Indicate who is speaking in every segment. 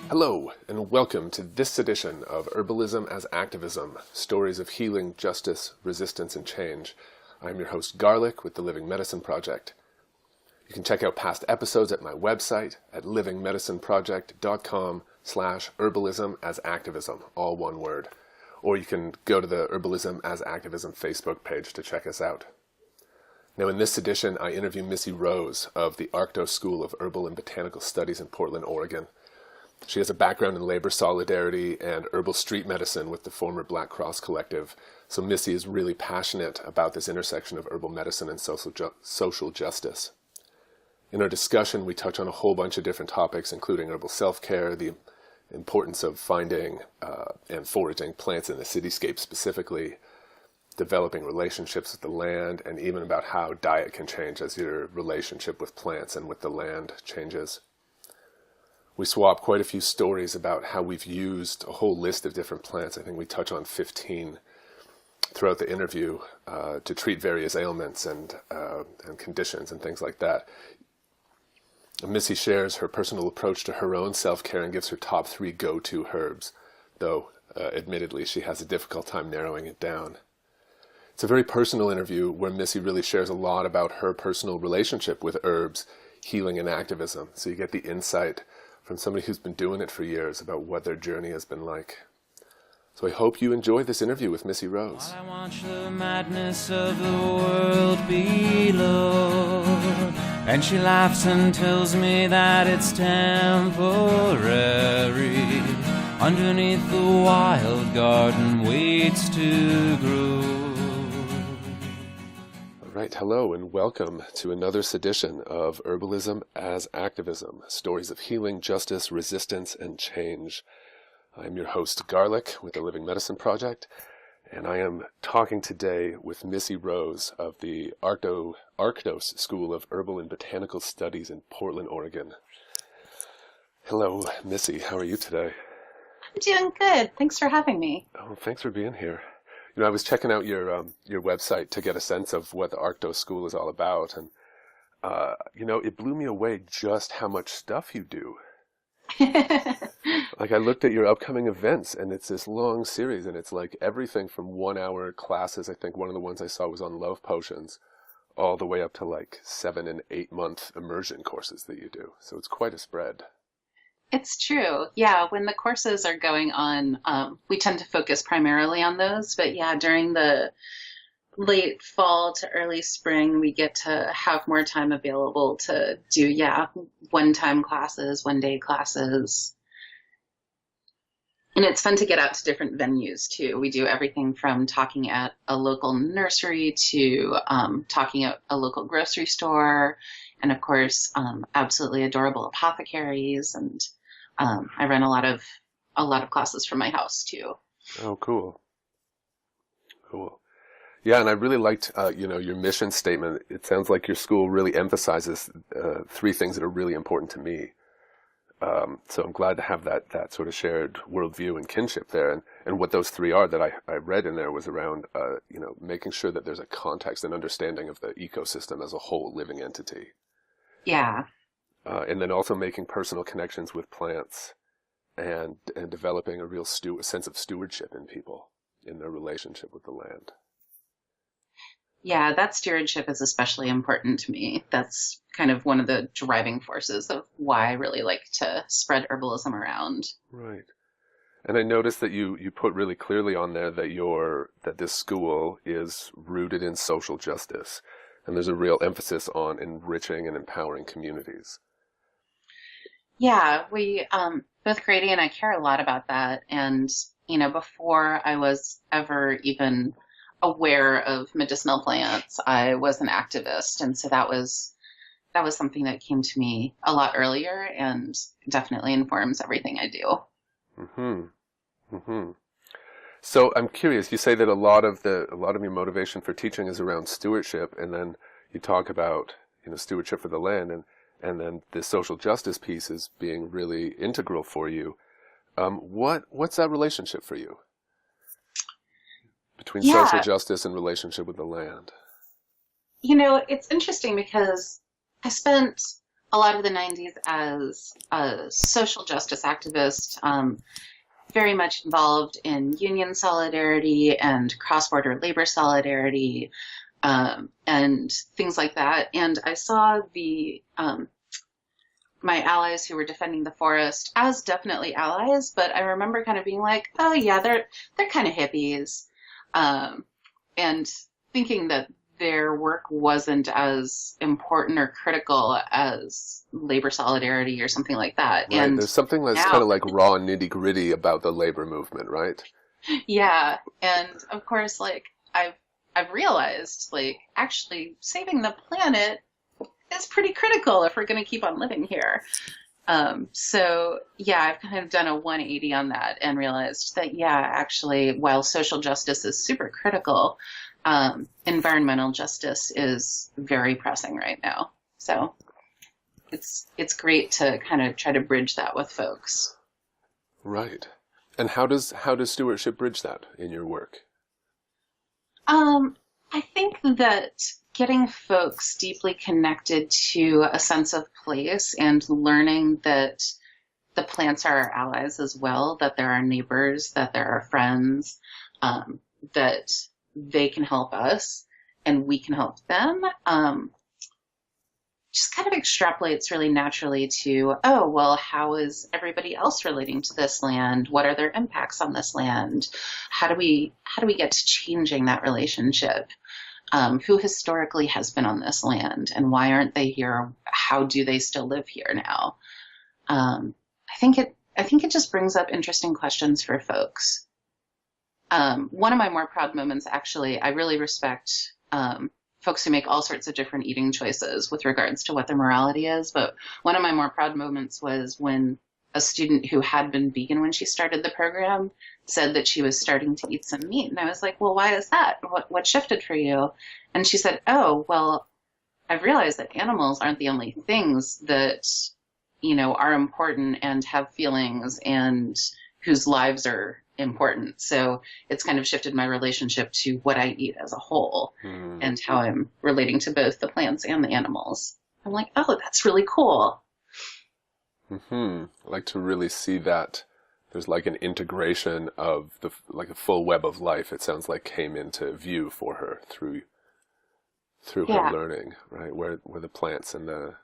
Speaker 1: Hello, and welcome to this edition of Herbalism as Activism, Stories of Healing, Justice, Resistance, and Change. I'm your host, Garlic, with the Living Medicine Project. You can check out past episodes at my website at livingmedicineproject.com/herbalism-as-activism, all one word. Or you can go to the Herbalism as Activism Facebook page to check us out. Now, in this edition, I interview Missy Rohs of the Rohs School of Herbal and Botanical Studies in Portland, Oregon. She has a background in labor solidarity and herbal street medicine with the former Black Cross Collective, so Missy is really passionate about this intersection of herbal medicine and social justice. In our discussion, we touch on a whole bunch of different topics, including herbal self-care, the importance of finding and foraging plants in the cityscape specifically, developing relationships with the land, and even about how diet can change as your relationship with plants and with the land changes. We swap quite a few stories about how we've used a whole list of different plants. I think we touch on 15 throughout the interview to treat various ailments and conditions and things like that. Missy shares her personal approach to her own self-care and gives her top 3 go-to herbs, though admittedly she has a difficult time narrowing it down. It's a very personal interview where Missy really shares a lot about her personal relationship with herbs, healing, and activism, so you get the insight from somebody who's been doing it for years about what their journey has been like. So I hope you enjoy this interview with Missy Rohs.
Speaker 2: While I watch the madness of the world below, and she laughs and tells me that it's temporary. Underneath the wild garden waits to grow.
Speaker 1: All right, hello and welcome to another sedition of Herbalism as Activism, Stories of Healing, Justice, Resistance, and Change. I'm your host, Garlic, with the Living Medicine Project, and I am talking today with Missy Rohs of the Rohs School of Herbal and Botanical Studies in Portland, Oregon. Hello, Missy. How are you today?
Speaker 3: I'm doing good. Thanks for having me.
Speaker 1: Oh, thanks for being here. You know, I was checking out your website to get a sense of what the Rohs School is all about, and it blew me away just how much stuff you do. Like, I looked at your upcoming events, and it's this long series, and it's like everything from 1-hour classes. I think one of the ones I saw was on love potions, all the way up to like 7 and 8 month immersion courses that you do. So it's quite a spread.
Speaker 3: It's true. Yeah, when the courses are going on, we tend to focus primarily on those. But yeah, during the late fall to early spring, we get to have more time available to do, one-time classes, one-day classes. And it's fun to get out to different venues, too. We do everything from talking at a local nursery to talking at a local grocery store, and, of course, absolutely adorable apothecaries. And I run a lot of classes from my house, too.
Speaker 1: Oh, cool. Cool. Yeah, and I really liked, your mission statement. It sounds like your school really emphasizes 3 things that are really important to me. So I'm glad to have that sort of shared worldview and kinship there. And what those 3 are that I read in there was around, making sure that there's a context and understanding of the ecosystem as a whole living entity.
Speaker 3: Yeah.
Speaker 1: And then also making personal connections with plants and developing a real sense of stewardship in people in their relationship with the land.
Speaker 3: Yeah, that stewardship is especially important to me. That's kind of one of the driving forces of why I really like to spread herbalism around.
Speaker 1: Right. And I noticed that you put really clearly on there that this school is rooted in social justice, and there's a real emphasis on enriching and empowering communities.
Speaker 3: Yeah, we both Grady and I care a lot about that. And, before I was ever even aware of medicinal plants, I was an activist. And so that was something that came to me a lot earlier and definitely informs everything I do.
Speaker 1: Mm-hmm. Mm-hmm. So I'm curious, you say that a lot of your motivation for teaching is around stewardship, and then you talk about, stewardship for the land, and then the social justice piece is being really integral for you. What's that relationship for you between social justice and relationship with the land?
Speaker 3: It's interesting because I spent a lot of the 90s as a social justice activist, very much involved in union solidarity and cross-border labor solidarity, and things like that. And I saw my allies who were defending the forest as definitely allies, but I remember kind of being like, oh yeah, they're kind of hippies, and thinking that their work wasn't as important or critical as labor solidarity or something like that.
Speaker 1: Right.
Speaker 3: And
Speaker 1: there's something that's kind of like raw and nitty gritty about the labor movement, right?
Speaker 3: yeah, and of course, like I've realized, like, actually saving the planet is pretty critical if we're going to keep on living here. So yeah, I've kind of done a 180 on that and realized that, yeah, actually, while social justice is super critical, environmental justice is very pressing right now. So it's great to kind of try to bridge that with folks.
Speaker 1: Right. And how does stewardship bridge that in your work?
Speaker 3: I think that getting folks deeply connected to a sense of place and learning that the plants are our allies as well, that they're our neighbors, that they're our friends, that they can help us and we can help them, just kind of extrapolates really naturally to, oh, well, how is everybody else relating to this land? What are their impacts on this land? How do we get to changing that relationship? Who historically has been on this land and why aren't they here? How do they still live here now? I think it just brings up interesting questions for folks. One of my more proud moments, actually, I really respect folks who make all sorts of different eating choices with regards to what their morality is. But one of my more proud moments was when a student who had been vegan when she started the program said that she was starting to eat some meat. And I was like, well, why is that? What shifted for you? And she said, oh, well, I've realized that animals aren't the only things that, are important and have feelings and whose lives are important. So it's kind of shifted my relationship to what I eat as a whole and how I'm relating to both the plants and the animals. I'm like, oh, that's really cool.
Speaker 1: I like to really see that there's like an integration of the full web of life. It sounds like came into view for her through her learning, right? Where the plants and the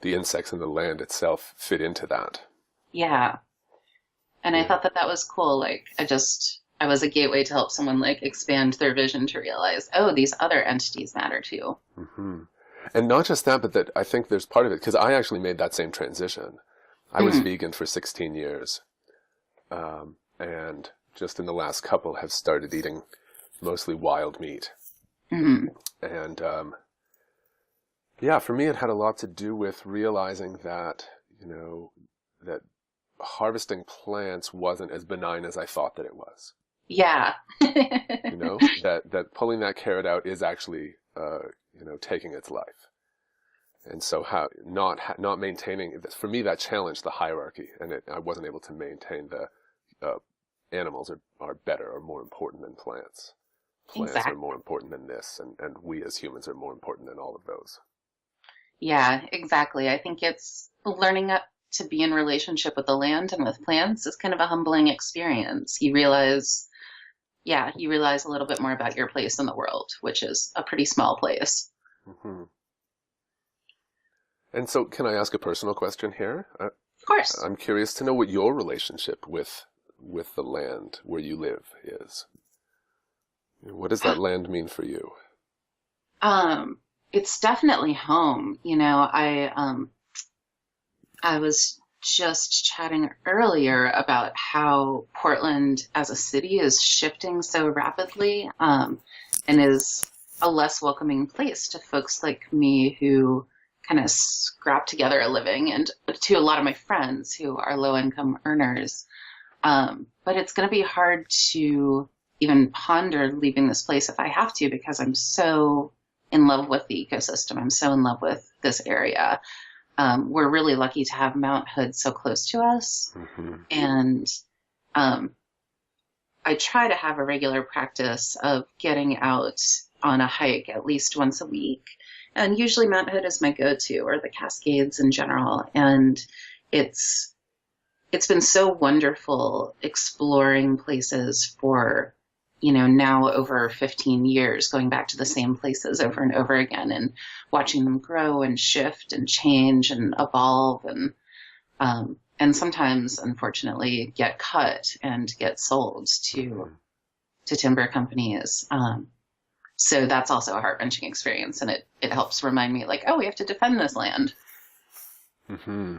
Speaker 1: insects and the land itself fit into that.
Speaker 3: Yeah. And I thought that was cool. Like, I was a gateway to help someone like expand their vision to realize, oh, these other entities matter too.
Speaker 1: And not just that, but that I think there's part of it, because I actually made that same transition. I was vegan for 16 years. And just in the last couple have started eating mostly wild meat. And, yeah, for me, it had a lot to do with realizing that, that harvesting plants wasn't as benign as I thought that it was.
Speaker 3: Yeah.
Speaker 1: That pulling that carrot out is actually, taking its life. And so how not maintaining, for me, that challenged the hierarchy, and I wasn't able to maintain the animals are better or more important than plants. Plants
Speaker 3: Exactly.
Speaker 1: are more important than this, and we as humans are more important than all of those.
Speaker 3: Yeah, exactly. I think it's learning to be in relationship with the land and with plants is kind of a humbling experience. You realize a little bit more about your place in the world, which is a pretty small place.
Speaker 1: And so can I ask a personal question here?
Speaker 3: Of course.
Speaker 1: I'm curious to know what your relationship with the land where you live is. What does that land mean for you?
Speaker 3: It's definitely home. I was just chatting earlier about how Portland as a city is shifting so rapidly, and is a less welcoming place to folks like me who kind of scrap together a living, and to a lot of my friends who are low-income earners. But it's going to be hard to even ponder leaving this place if I have to, because I'm so in love with the ecosystem. I'm so in love with this area. We're really lucky to have Mount Hood so close to us. And I try to have a regular practice of getting out on a hike at least once a week And usually Mount Hood is my go-to, or the Cascades in general. And it's been so wonderful exploring places for, now over 15 years, going back to the same places over and over again and watching them grow and shift and change and evolve and sometimes, unfortunately, get cut and get sold to timber companies. So that's also a heart-wrenching experience, and it helps remind me, like, oh, we have to defend this land.
Speaker 1: Mm-hmm.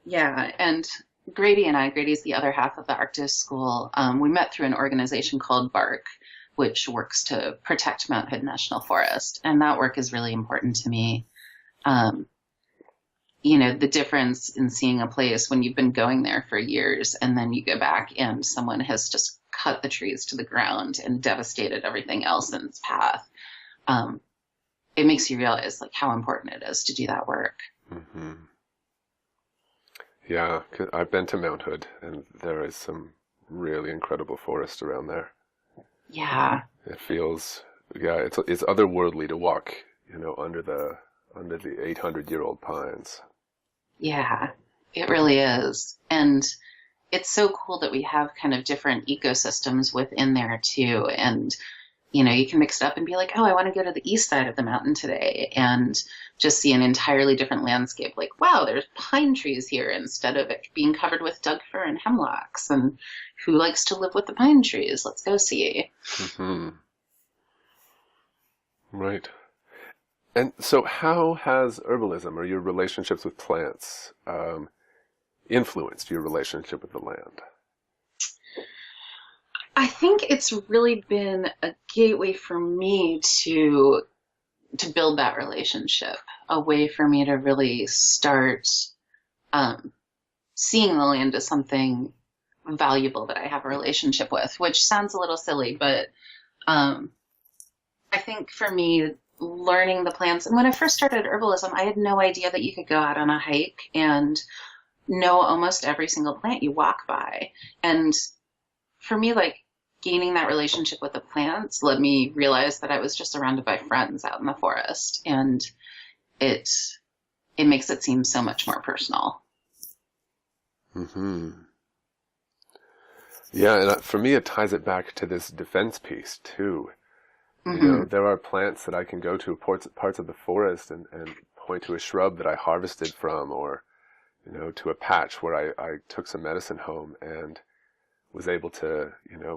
Speaker 3: Yeah, and Grady's the other half of the Arctos School. We met through an organization called BARC, which works to protect Mount Hood National Forest, and that work is really important to me. The difference in seeing a place when you've been going there for years and then you go back and someone has just cut the trees to the ground and devastated everything else in its path. It makes you realize like how important it is to do that work.
Speaker 1: Mm-hmm. Yeah, 'cause I've been to Mount Hood, and there is some really incredible forest around there.
Speaker 3: Yeah.
Speaker 1: It feels, it's otherworldly to walk, under the 800-year-old pines.
Speaker 3: Yeah, it really is. And it's so cool that we have kind of different ecosystems within there too. And, you can mix it up and be like, oh, I want to go to the east side of the mountain today and just see an entirely different landscape. Like, wow, there's pine trees here instead of it being covered with Doug fir and hemlocks. And who likes to live with the pine trees? Let's go see.
Speaker 1: Mm-hmm. Right. And so how has herbalism or your relationships with plants influenced your relationship with the land?
Speaker 3: I think it's really been a gateway for me to build that relationship, a way for me to really start seeing the land as something valuable that I have a relationship with, which sounds a little silly, but I think for me, learning the plants, and when I first started herbalism, I had no idea that you could go out on a hike and know almost every single plant you walk by. And for me, like, gaining that relationship with the plants let me realize that I was just surrounded by friends out in the forest, and it makes it seem so much more personal.
Speaker 1: Mm-hmm. Yeah, and for me, it ties it back to this defense piece too.
Speaker 3: Mm-hmm.
Speaker 1: There are plants that I can go to parts of the forest and point to a shrub that I harvested from, or to a patch where I took some medicine home and was able to,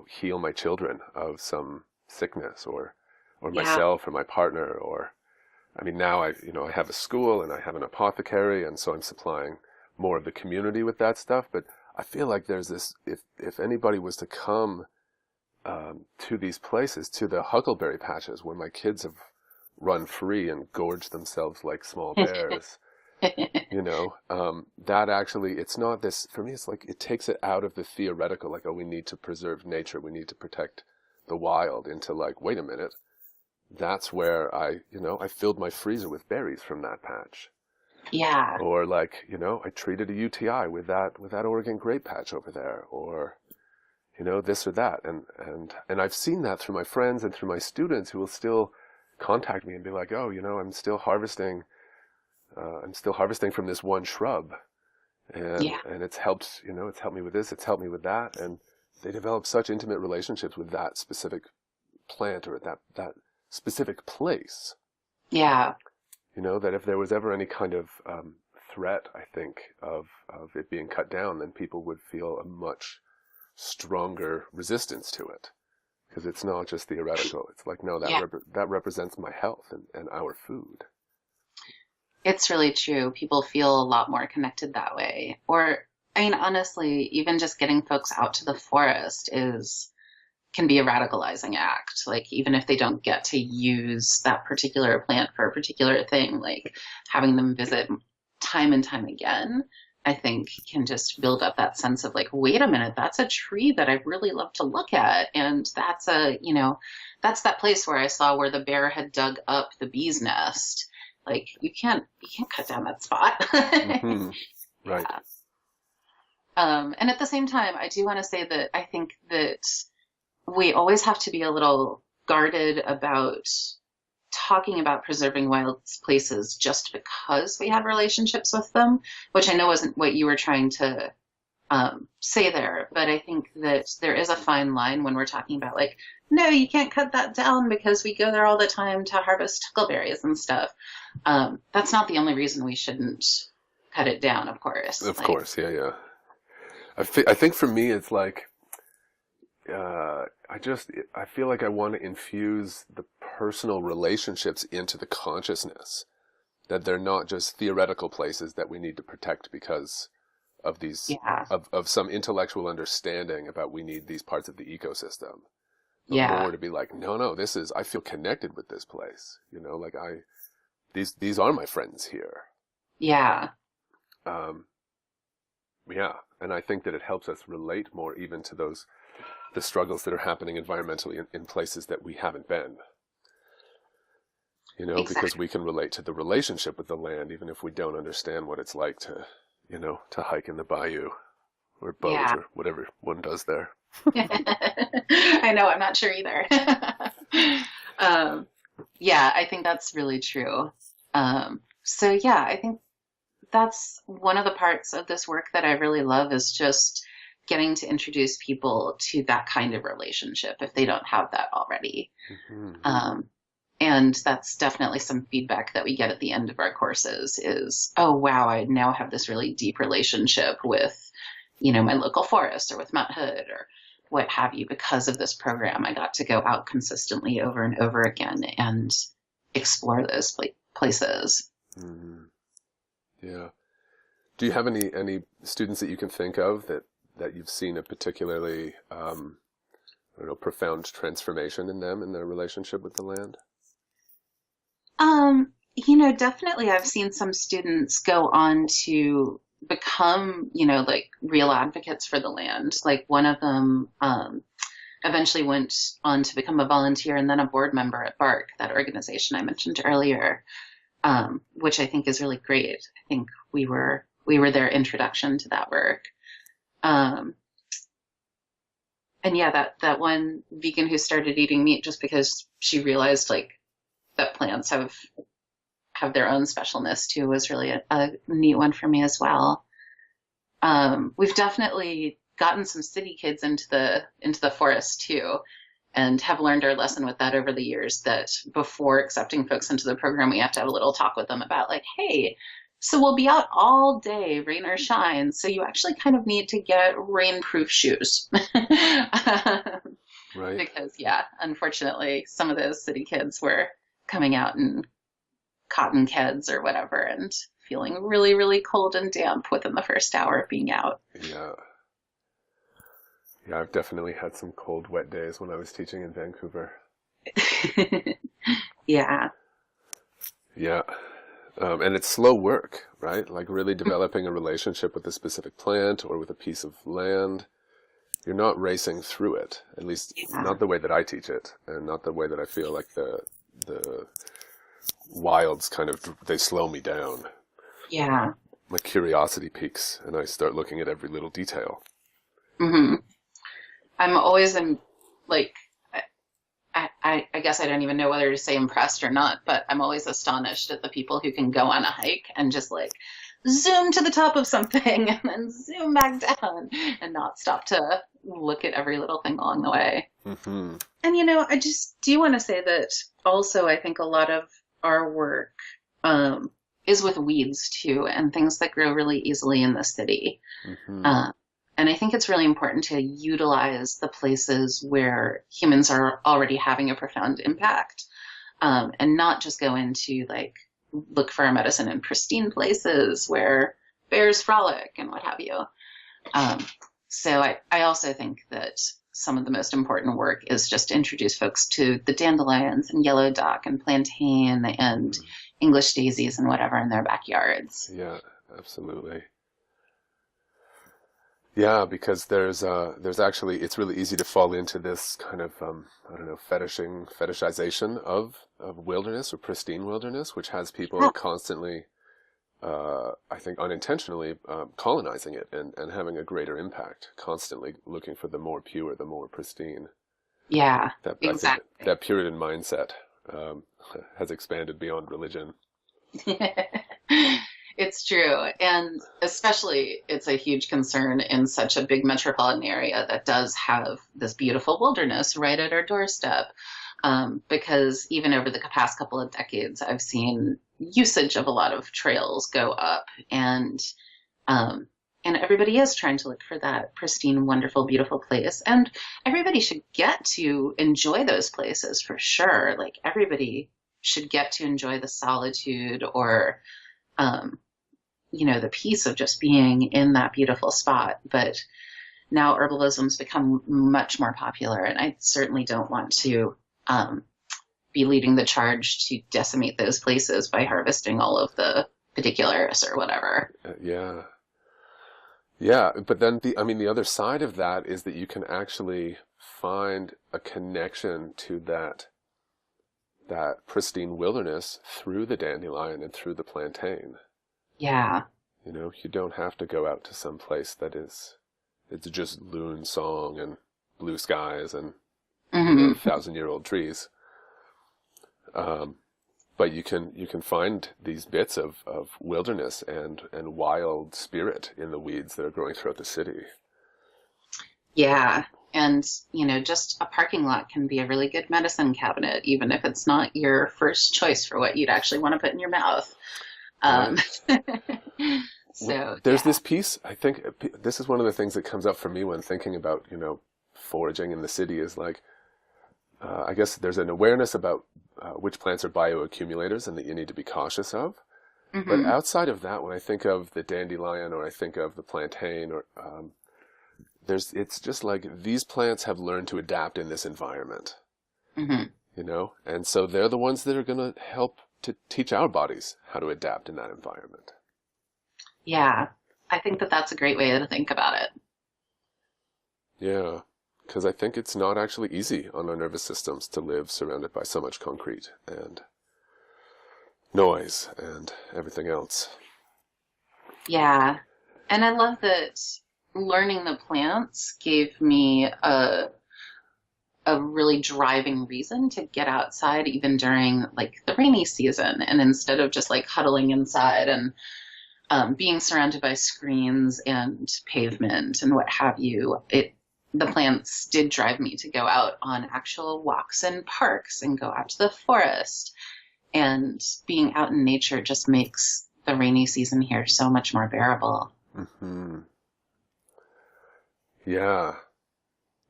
Speaker 1: heal my children of some sickness or myself or my partner, or, now I have a school and I have an apothecary, and so I'm supplying more of the community with that stuff. But I feel like there's this, if anybody was to come to these places, to the huckleberry patches where my kids have run free and gorged themselves like small bears, that actually, it's not this, for me, it's like, it takes it out of the theoretical, like, oh, we need to preserve nature, we need to protect the wild, into like, wait a minute, that's where I filled my freezer with berries from that patch.
Speaker 3: Yeah.
Speaker 1: Or like, I treated a UTI with that Oregon grape patch over there, or, this or that. And I've seen that through my friends and through my students who will still contact me and be like, oh, I'm still harvesting from this one shrub, and it's helped, it's helped me with this, it's helped me with that. And they develop such intimate relationships with that specific plant or that specific place.
Speaker 3: Yeah.
Speaker 1: That if there was ever any kind of threat, I think, of it being cut down, then people would feel a much stronger resistance to it. Because it's not just theoretical. It's like, no, that represents my health and our food.
Speaker 3: It's really true. People feel a lot more connected that way. Or, honestly, even just getting folks out to the forest can be a radicalizing act. Like, even if they don't get to use that particular plant for a particular thing, like having them visit time and time again, I think can just build up that sense of like, wait a minute, that's a tree that I really love to look at. And that's that's that place where I saw where the bear had dug up the bee's nest. Like, you can't cut down that spot.
Speaker 1: Mm-hmm. Right.
Speaker 3: Yeah. And at the same time, I do want to say that I think that we always have to be a little guarded about talking about preserving wild places just because we have relationships with them, which I know wasn't what you were trying to say there, but I think that there is a fine line when we're talking about like, no, you can't cut that down because we go there all the time to harvest huckleberries and stuff. That's not the only reason we shouldn't cut it down, of course.
Speaker 1: Of course, yeah. I think for me, it's like, I feel like I want to infuse the personal relationships into the consciousness, that they're not just theoretical places that we need to protect because of these, of some intellectual understanding about we need these parts of the ecosystem. But more to be like, no, I feel connected with this place. You know, like these are my friends here.
Speaker 3: Yeah.
Speaker 1: And I think that it helps us relate more even to the struggles that are happening environmentally in places that we haven't been. You know, because we can relate to the relationship with the land, even if we don't understand what it's like to, you know, to hike in the bayou or boat or whatever one does there.
Speaker 3: I know, I'm not sure either. I think that's really true. I think that's one of the parts of this work that I really love is just getting to introduce people to that kind of relationship if they don't have that already. Mm-hmm. And that's definitely some feedback that we get at the end of our courses is, oh, wow, I now have this really deep relationship with, you know, my local forest or with Mount Hood or what have you. Because of this program, I got to go out consistently over and over again and explore those places.
Speaker 1: Mm-hmm. Yeah. Do you have any students that you can think of that you've seen a particularly, profound transformation in them in their relationship with the land?
Speaker 3: Definitely I've seen some students go on to become, like real advocates for the land. Like one of them eventually went on to become a volunteer and then a board member at BARC, that organization I mentioned earlier, which I think is really great. I think we were their introduction to that work. That one vegan who started eating meat just because she realized like that plants have their own specialness too was really a neat one for me as well. We've definitely gotten some city kids into the forest too, and have learned our lesson with that over the years, that before accepting folks into the program, we have to have a little talk with them about like, hey, so we'll be out all day, rain or shine. So you actually kind of need to get rainproof shoes.
Speaker 1: Right.
Speaker 3: Because unfortunately, some of those city kids were coming out in cotton keds or whatever and feeling really, really cold and damp within the first hour of being out.
Speaker 1: Yeah. Yeah, I've definitely had some cold, wet days when I was teaching in Vancouver.
Speaker 3: Yeah.
Speaker 1: Yeah. And it's slow work, right? Like really developing a relationship with a specific plant or with a piece of land. You're not racing through it, at least not the way that I teach it, and not the way that I feel like the wilds kind of, they slow me down.
Speaker 3: Yeah.
Speaker 1: My curiosity peaks and I start looking at every little detail.
Speaker 3: Mm-hmm. I'm always I guess I don't even know whether to say impressed or not, but I'm always astonished at the people who can go on a hike and just like zoom to the top of something and then zoom back down and not stop to look at every little thing along the way. Mm-hmm. And, I just do want to say that also I think a lot of our work is with weeds too, and things that grow really easily in the city. Mm-hmm. And I think it's really important to utilize the places where humans are already having a profound impact, and not just go into like look for our medicine in pristine places where bears frolic and what have you. So I also think that some of the most important work is just to introduce folks to the dandelions and yellow dock and plantain and English daisies and whatever in their backyards.
Speaker 1: Yeah, absolutely. Yeah, because there's actually, it's really easy to fall into this kind of, fetishization of wilderness or pristine wilderness, which has people constantly, I think unintentionally, colonizing it and having a greater impact, constantly looking for the more pure, the more pristine.
Speaker 3: Yeah,
Speaker 1: exactly. That Puritan mindset, has expanded beyond religion.
Speaker 3: It's true. And especially it's a huge concern in such a big metropolitan area that does have this beautiful wilderness right at our doorstep. Because even over the past couple of decades, I've seen usage of a lot of trails go up, and everybody is trying to look for that pristine, wonderful, beautiful place. And everybody should get to enjoy those places for sure. Like everybody should get to enjoy the solitude or, the peace of just being in that beautiful spot. But now herbalism's become much more popular, and I certainly don't want to be leading the charge to decimate those places by harvesting all of the particulars or whatever.
Speaker 1: Yeah, but then the other side of that is that you can actually find a connection to that pristine wilderness through the dandelion and through the plantain.
Speaker 3: Yeah.
Speaker 1: You don't have to go out to some place it's just loon song and blue skies and 1,000-year-old trees. But you can find these bits of wilderness and wild spirit in the weeds that are growing throughout the city.
Speaker 3: Yeah. And, just a parking lot can be a really good medicine cabinet, even if it's not your first choice for what you'd actually want to put in your mouth.
Speaker 1: There's this piece, I think this is one of the things that comes up for me when thinking about, foraging in the city is like, I guess there's an awareness about which plants are bioaccumulators and that you need to be cautious of. But outside of that, when I think of the dandelion or I think of the plantain, or it's just like these plants have learned to adapt in this environment, and so they're the ones that are going to help to teach our bodies how to adapt in that environment.
Speaker 3: Yeah, I think that's a great way to think about it.
Speaker 1: Yeah. Because I think it's not actually easy on our nervous systems to live surrounded by so much concrete and noise and everything else.
Speaker 3: Yeah. And I love that learning the plants gave me a really driving reason to get outside even during like the rainy season. And instead of just like huddling inside and being surrounded by screens and pavement and what have you, the plants did drive me to go out on actual walks in parks and go out to the forest. And being out in nature just makes the rainy season here so much more bearable.
Speaker 1: Yeah.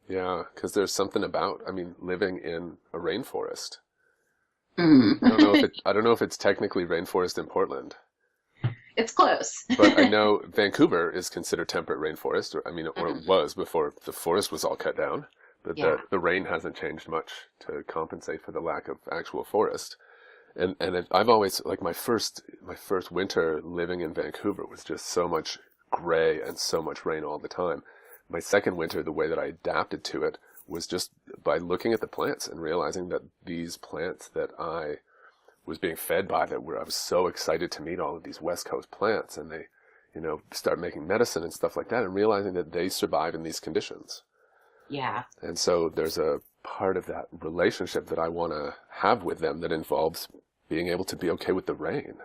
Speaker 1: Yeah, because there's something about, living in a rainforest. I don't know if it's technically rainforest in Portland.
Speaker 3: It's close.
Speaker 1: But I know Vancouver is considered temperate rainforest, or it was before the forest was all cut down. But the rain hasn't changed much to compensate for the lack of actual forest. And I've always, like my first winter living in Vancouver was just so much gray and so much rain all the time. My second winter, the way that I adapted to it was just by looking at the plants and realizing that these plants that I was being fed by, I was so excited to meet all of these West Coast plants, and they, start making medicine and stuff like that, and realizing that they survive in these conditions. Yeah. And so there's a part of that relationship that I want to have with them that involves being able to be okay with the rain.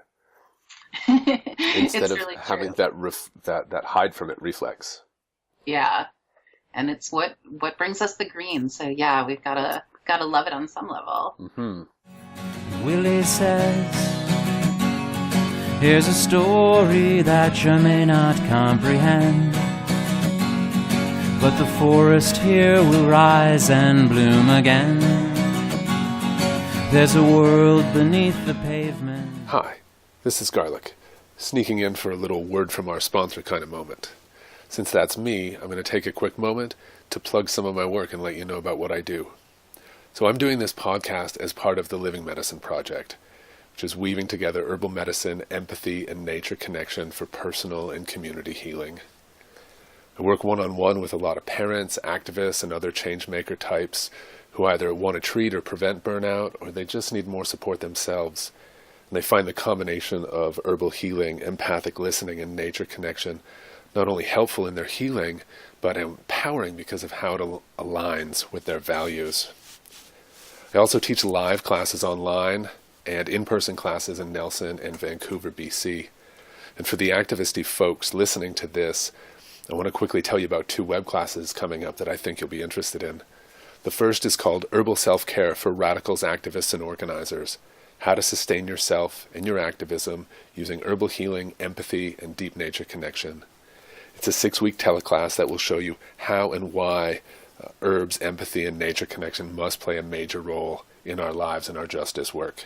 Speaker 1: Instead of really having that hide from it reflex.
Speaker 3: Yeah. And it's what brings us the green. So yeah, we've gotta love it on some level.
Speaker 2: Willie says, here's a story that you may not comprehend, but the forest here will rise and bloom again. There's a world beneath the pavement.
Speaker 1: Hi, this is Garlic, sneaking in for a little word from our sponsor kind of moment. Since that's me, I'm going to take a quick moment to plug some of my work and let you know about what I do. So I'm doing this podcast as part of the Living Medicine Project, which is weaving together herbal medicine, empathy, and nature connection for personal and community healing. I work one-on-one with a lot of parents, activists, and other change-maker types who either want to treat or prevent burnout, or they just need more support themselves. And they find the combination of herbal healing, empathic listening, and nature connection not only helpful in their healing, but empowering because of how it aligns with their values. I also teach live classes online and in-person classes in Nelson and Vancouver, BC. And for the activisty folks listening to this, I want to quickly tell you about 2 web classes coming up that I think you'll be interested in. The first is called Herbal Self-Care for Radicals, Activists, and Organizers: How to Sustain Yourself and Your Activism Using Herbal Healing, Empathy, and Deep Nature Connection. It's a 6-week teleclass that will show you how and why herbs, empathy, and nature connection must play a major role in our lives and our justice work.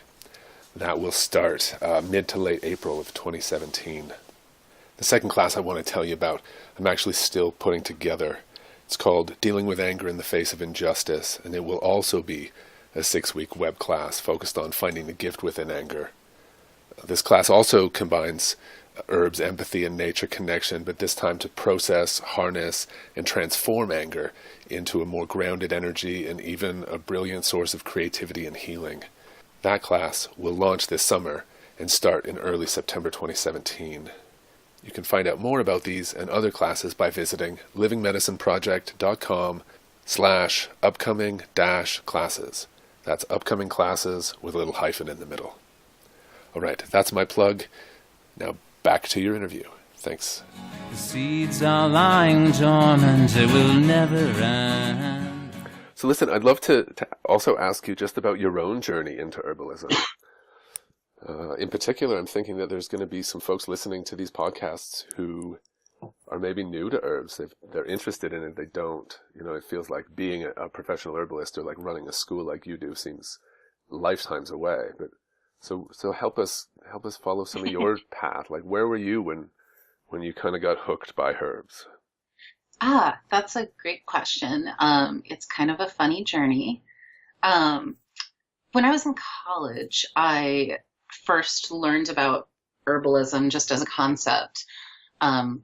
Speaker 1: That will start mid to late April of 2017. The second class I want to tell you about, I'm actually still putting together. It's called Dealing with Anger in the Face of Injustice, and it will also be a 6-week web class focused on finding the gift within anger. This class also combines herbs, empathy, and nature connection, but this time to process, harness, and transform anger into a more grounded energy and even a brilliant source of creativity and healing. That class will launch this summer and start in early September 2017. You can find out more about these and other classes by visiting livingmedicineproject.com/upcoming-classes. That's upcoming classes with a little hyphen in the middle. All right, that's my plug. Now back to your interview. Thanks.
Speaker 2: The seeds are lying dormant, it will never end.
Speaker 1: So listen, I'd love to also ask you just about your own journey into herbalism. In particular, I'm thinking that there's going to be some folks listening to these podcasts who are maybe new to herbs. They're interested in it. They don't. It feels like being a professional herbalist or like running a school like you do seems lifetimes away. But so help us follow some of your path. Like, where were you when you kind of got hooked by herbs?
Speaker 3: That's a great question. It's kind of a funny journey. When I was in college, I first learned about herbalism just as a concept,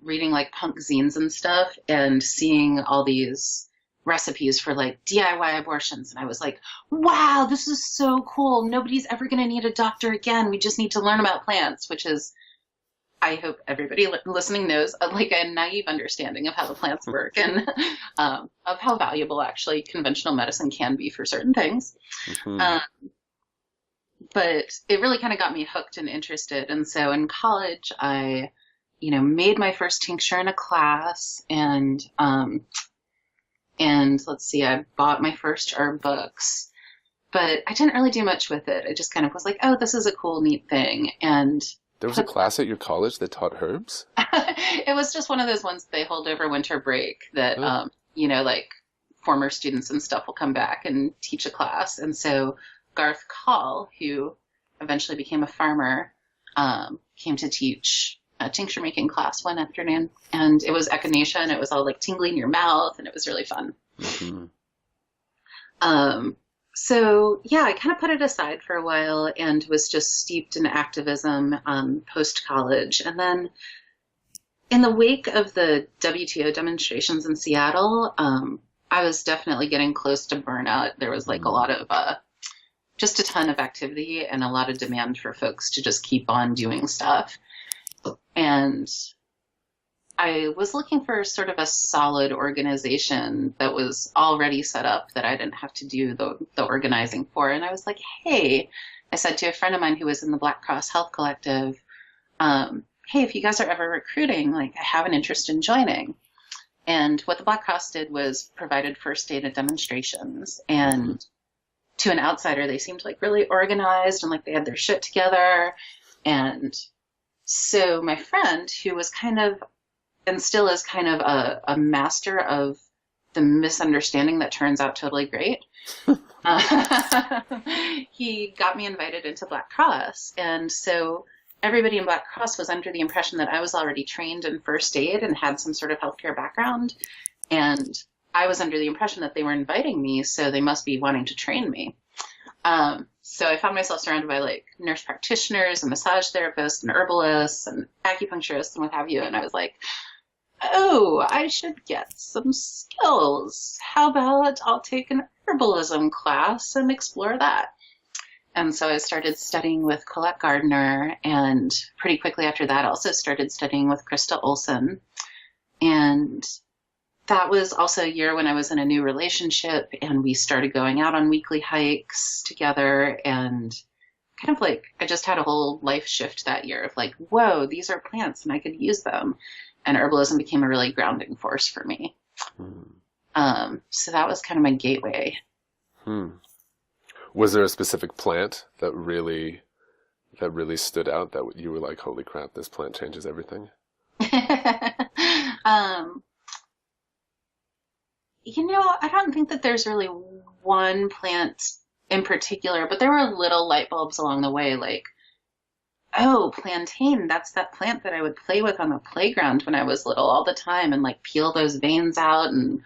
Speaker 3: reading like punk zines and stuff and seeing all these recipes for like DIY abortions. And I was like, wow, this is so cool. Nobody's ever going to need a doctor again. We just need to learn about plants, which is, I hope everybody listening knows, like a naive understanding of how the plants work and of how valuable actually conventional medicine can be for certain things. Mm-hmm. But it really kind of got me hooked and interested. And so in college, I, made my first tincture in a class and let's see, I bought my first herb books, but I didn't really do much with it. I just kind of was like, oh, this is a cool, neat thing. And
Speaker 1: there was a class at your college that taught herbs?
Speaker 3: It was just one of those ones they hold over winter break that, like former students and stuff will come back and teach a class. And so Garth Call, who eventually became a farmer, came to teach a tincture making class one afternoon. And it was echinacea, and it was all like tingly in your mouth, and it was really fun. Mm-hmm. So yeah, I kind of put it aside for a while and was just steeped in activism post-college. And then in the wake of the WTO demonstrations in Seattle, I was definitely getting close to burnout. There was like a lot of just a ton of activity and a lot of demand for folks to just keep on doing stuff. And I was looking for sort of a solid organization that was already set up that I didn't have to do the organizing for. And I was like, hey, I said to a friend of mine who was in the Black Cross Health Collective, hey, if you guys are ever recruiting, like I have an interest in joining. And what the Black Cross did was provided first aid at demonstrations. And to an outsider, they seemed like really organized and like they had their shit together. And so my friend, who was kind of, and still is kind of a master of the misunderstanding that turns out totally great, he got me invited into Black Cross. And so everybody in Black Cross was under the impression that I was already trained in first aid and had some sort of healthcare background. And I was under the impression that they were inviting me, so they must be wanting to train me. So I found myself surrounded by like nurse practitioners and massage therapists and herbalists and acupuncturists and what have you. And I was like, oh, I should get some skills. How about I'll take an herbalism class and explore that? And so I started studying with Colette Gardner, and pretty quickly after that also started studying with Krista Olson. And that was also a year when I was in a new relationship and we started going out on weekly hikes together, and kind of like I just had a whole life shift that year of like, whoa, these are plants and I could use them. And herbalism became a really grounding force for me. So that was kind of my gateway.
Speaker 1: Was there a specific plant that really stood out that you were like, holy crap, this plant changes everything?
Speaker 3: I don't think that there's really one plant in particular, but there were little light bulbs along the way, like, oh, plantain, that's that plant that I would play with on the playground when I was little all the time and like peel those veins out and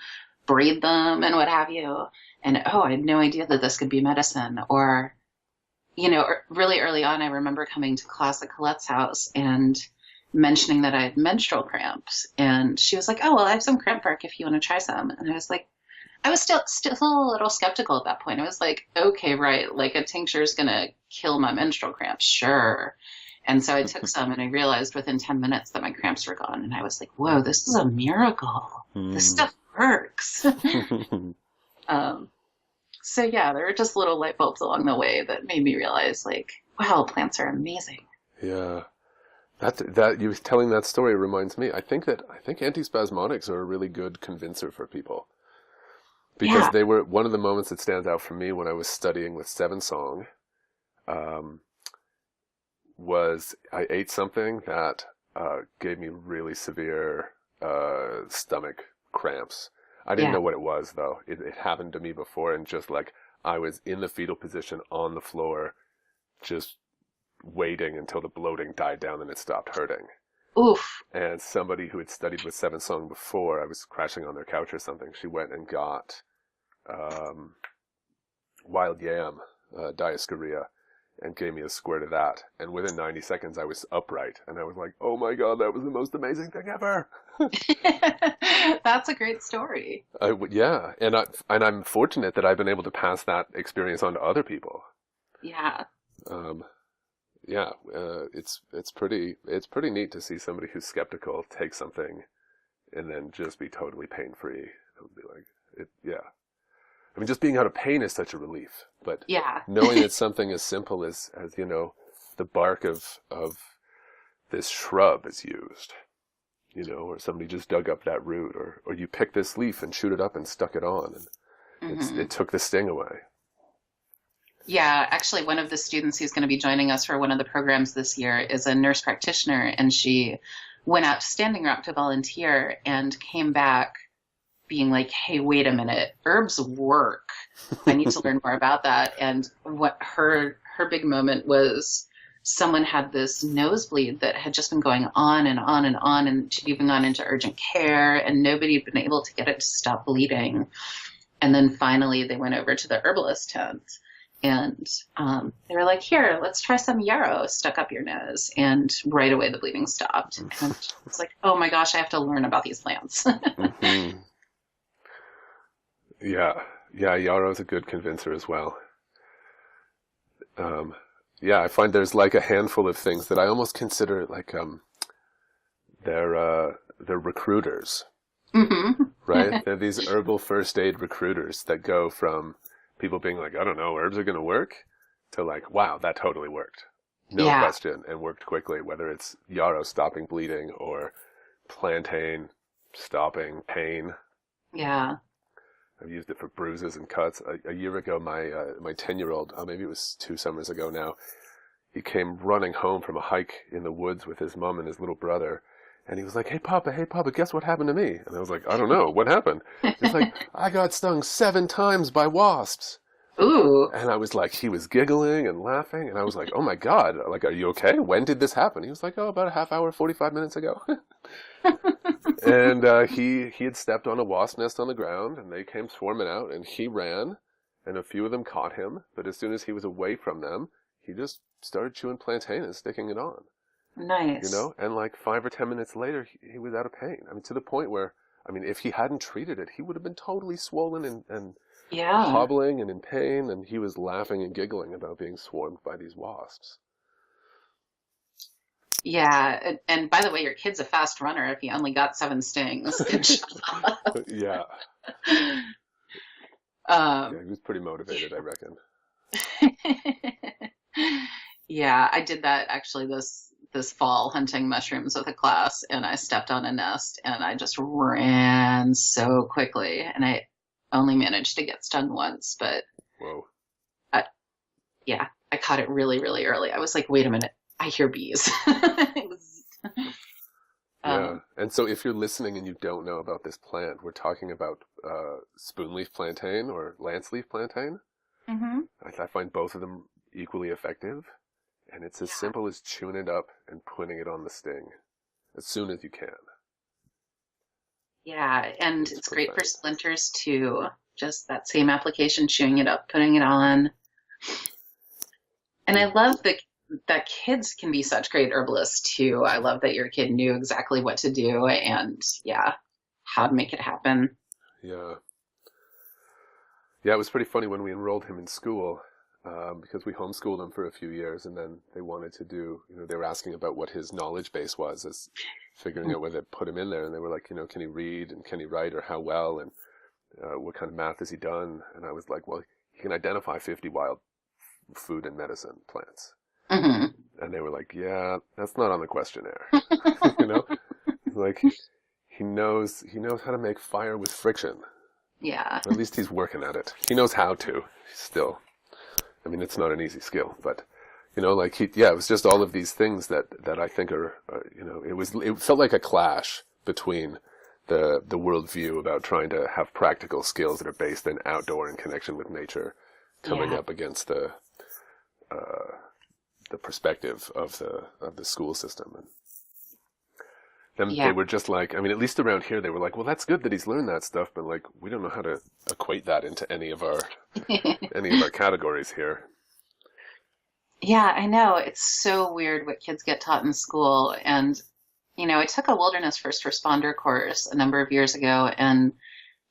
Speaker 3: braid them and what have you. And oh, I had no idea that this could be medicine. Or, really early on, I remember coming to class at Colette's house and mentioning that I had menstrual cramps. And she was like, oh, well, I have some cramp bark if you want to try some. And I was like, I was still a little skeptical at that point. I was like, okay, right, like a tincture is going to kill my menstrual cramps, sure. And so I took some and I realized within 10 minutes that my cramps were gone. And I was like, whoa, this is a miracle. This stuff works. So yeah, there were just little light bulbs along the way that made me realize like, wow, plants are amazing.
Speaker 1: Yeah. That you telling that story reminds me. I think antispasmodics are a really good convincer for people. Because they were one of the moments that stands out for me when I was studying with Seven Song, was I ate something that gave me really severe stomach cramps. I didn't know what it was though. It happened to me before, and just like I was in the fetal position on the floor, just waiting until the bloating died down and it stopped hurting.
Speaker 3: Oof.
Speaker 1: And somebody who had studied with Seven Song before, I was crashing on their couch or something, she went and got wild yam, diascorea, and gave me a squirt of that. And within 90 seconds, I was upright. And I was like, oh my God, that was the most amazing thing ever.
Speaker 3: That's a great story.
Speaker 1: Yeah. And I'm fortunate that I've been able to pass that experience on to other people.
Speaker 3: Yeah.
Speaker 1: It's pretty neat to see somebody who's skeptical take something and then just be totally pain-free. It would be like, I mean, just being out of pain is such a relief, but knowing that something as simple as the bark of this shrub is used, or somebody just dug up that root, or you pick this leaf and shoot it up and stuck it on, and it took the sting away.
Speaker 3: Yeah, actually, one of the students who's going to be joining us for one of the programs this year is a nurse practitioner, and she went out to Standing Rock to volunteer and came back being like, hey, wait a minute, herbs work. I need to learn more about that. And what her big moment was, someone had this nosebleed that had just been going on and on and on, and she'd even gone into urgent care, and nobody had been able to get it to stop bleeding. And then finally they went over to the herbalist tent, and they were like, here, let's try some yarrow stuck up your nose. And right away the bleeding stopped. And it's like, oh my gosh, I have to learn about these plants.
Speaker 1: Mm-hmm. Yeah, yarrow's a good convincer as well. I find there's like a handful of things that I almost consider like they're recruiters, right? They're these herbal first aid recruiters that go from people being like, I don't know, herbs are going to work, to like, wow, that totally worked, no question, and worked quickly. Whether it's yarrow stopping bleeding or plantain stopping pain.
Speaker 3: Yeah.
Speaker 1: I've used it for bruises and cuts. A year ago, my 10-year-old, maybe it was 2 summers ago now, he came running home from a hike in the woods with his mom and his little brother, and he was like, hey Papa, guess what happened to me? And I was like, I don't know, what happened? He's like, I got stung 7 times by wasps.
Speaker 3: Ooh.
Speaker 1: And I was like, he was giggling and laughing, and I was like, oh my God, like, are you okay? When did this happen? He was like, oh, about a half hour, 45 minutes ago. And he had stepped on a wasp nest on the ground, and they came swarming out, and he ran, and a few of them caught him, but as soon as he was away from them, he just started chewing plantain and sticking it on.
Speaker 3: Nice.
Speaker 1: And like 5 or 10 minutes later, he was out of pain. I mean, to the point where, if he hadn't treated it, he would have been totally swollen and hobbling and in pain, and he was laughing and giggling about being swarmed by these wasps.
Speaker 3: Yeah. And by the way, your kid's a fast runner if he only got 7 stings. Good job.
Speaker 1: Yeah.
Speaker 3: Um,
Speaker 1: Yeah, he was pretty motivated, I reckon.
Speaker 3: yeah, I did that actually this fall hunting mushrooms with a class, and I stepped on a nest and I just ran so quickly, and I only managed to get stung once, but
Speaker 1: Whoa.
Speaker 3: yeah, I caught it really, really early. I was like, wait a minute, I hear bees.
Speaker 1: Yeah. And so if you're listening and you don't know about this plant, we're talking about spoonleaf plantain or lance leaf plantain.
Speaker 3: Mm-hmm.
Speaker 1: I find both of them equally effective. And it's as simple as chewing it up and putting it on the sting as soon as you can.
Speaker 3: Yeah, and it's great for splinters too. Just that same application, chewing it up, putting it on. And I love that kids can be such great herbalists too. I love that your kid knew exactly what to do and how to make it happen.
Speaker 1: Yeah. Yeah, it was pretty funny when we enrolled him in school. Because we homeschooled him for a few years, and then they wanted to do, they were asking about what his knowledge base was, as figuring out whether to put him in there. And they were like, can he read and can he write, or how well, and what kind of math has he done? And I was like, well, he can identify 50 wild food and medicine plants.
Speaker 3: Mm-hmm.
Speaker 1: And they were like, yeah, that's not on the questionnaire. Like he knows how to make fire with friction.
Speaker 3: Yeah.
Speaker 1: Or at least he's working at it. He knows how to still. I mean, it's not an easy skill, but, it was just all of these things that I think are, it felt like a clash between the worldview about trying to have practical skills that are based in outdoor and connection with nature coming up against the perspective of the school system. And then they were just like, I mean, at least around here, they were like, well, that's good that he's learned that stuff, but like, we don't know how to equate that into any of our categories here.
Speaker 3: Yeah, I know. It's so weird what kids get taught in school. And, I took a wilderness first responder course a number of years ago, and,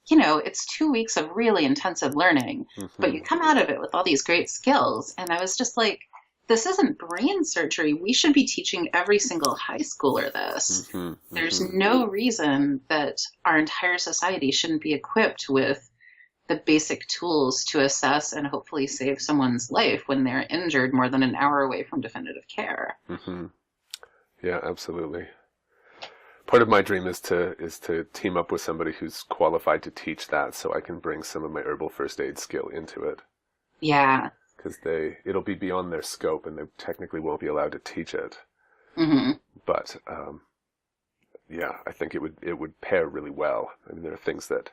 Speaker 3: it's 2 weeks of really intensive learning, but you come out of it with all these great skills. And I was just like, this isn't brain surgery. We should be teaching every single high schooler this. There's no reason that our entire society shouldn't be equipped with the basic tools to assess and hopefully save someone's life when they're injured more than an hour away from definitive care.
Speaker 1: Yeah, absolutely. Part of my dream is to team up with somebody who's qualified to teach that, so I can bring some of my herbal first aid skill into it.
Speaker 3: Yeah.
Speaker 1: Because it'll be beyond their scope, and they technically won't be allowed to teach it. But I think it would pair really well. I mean, there are things that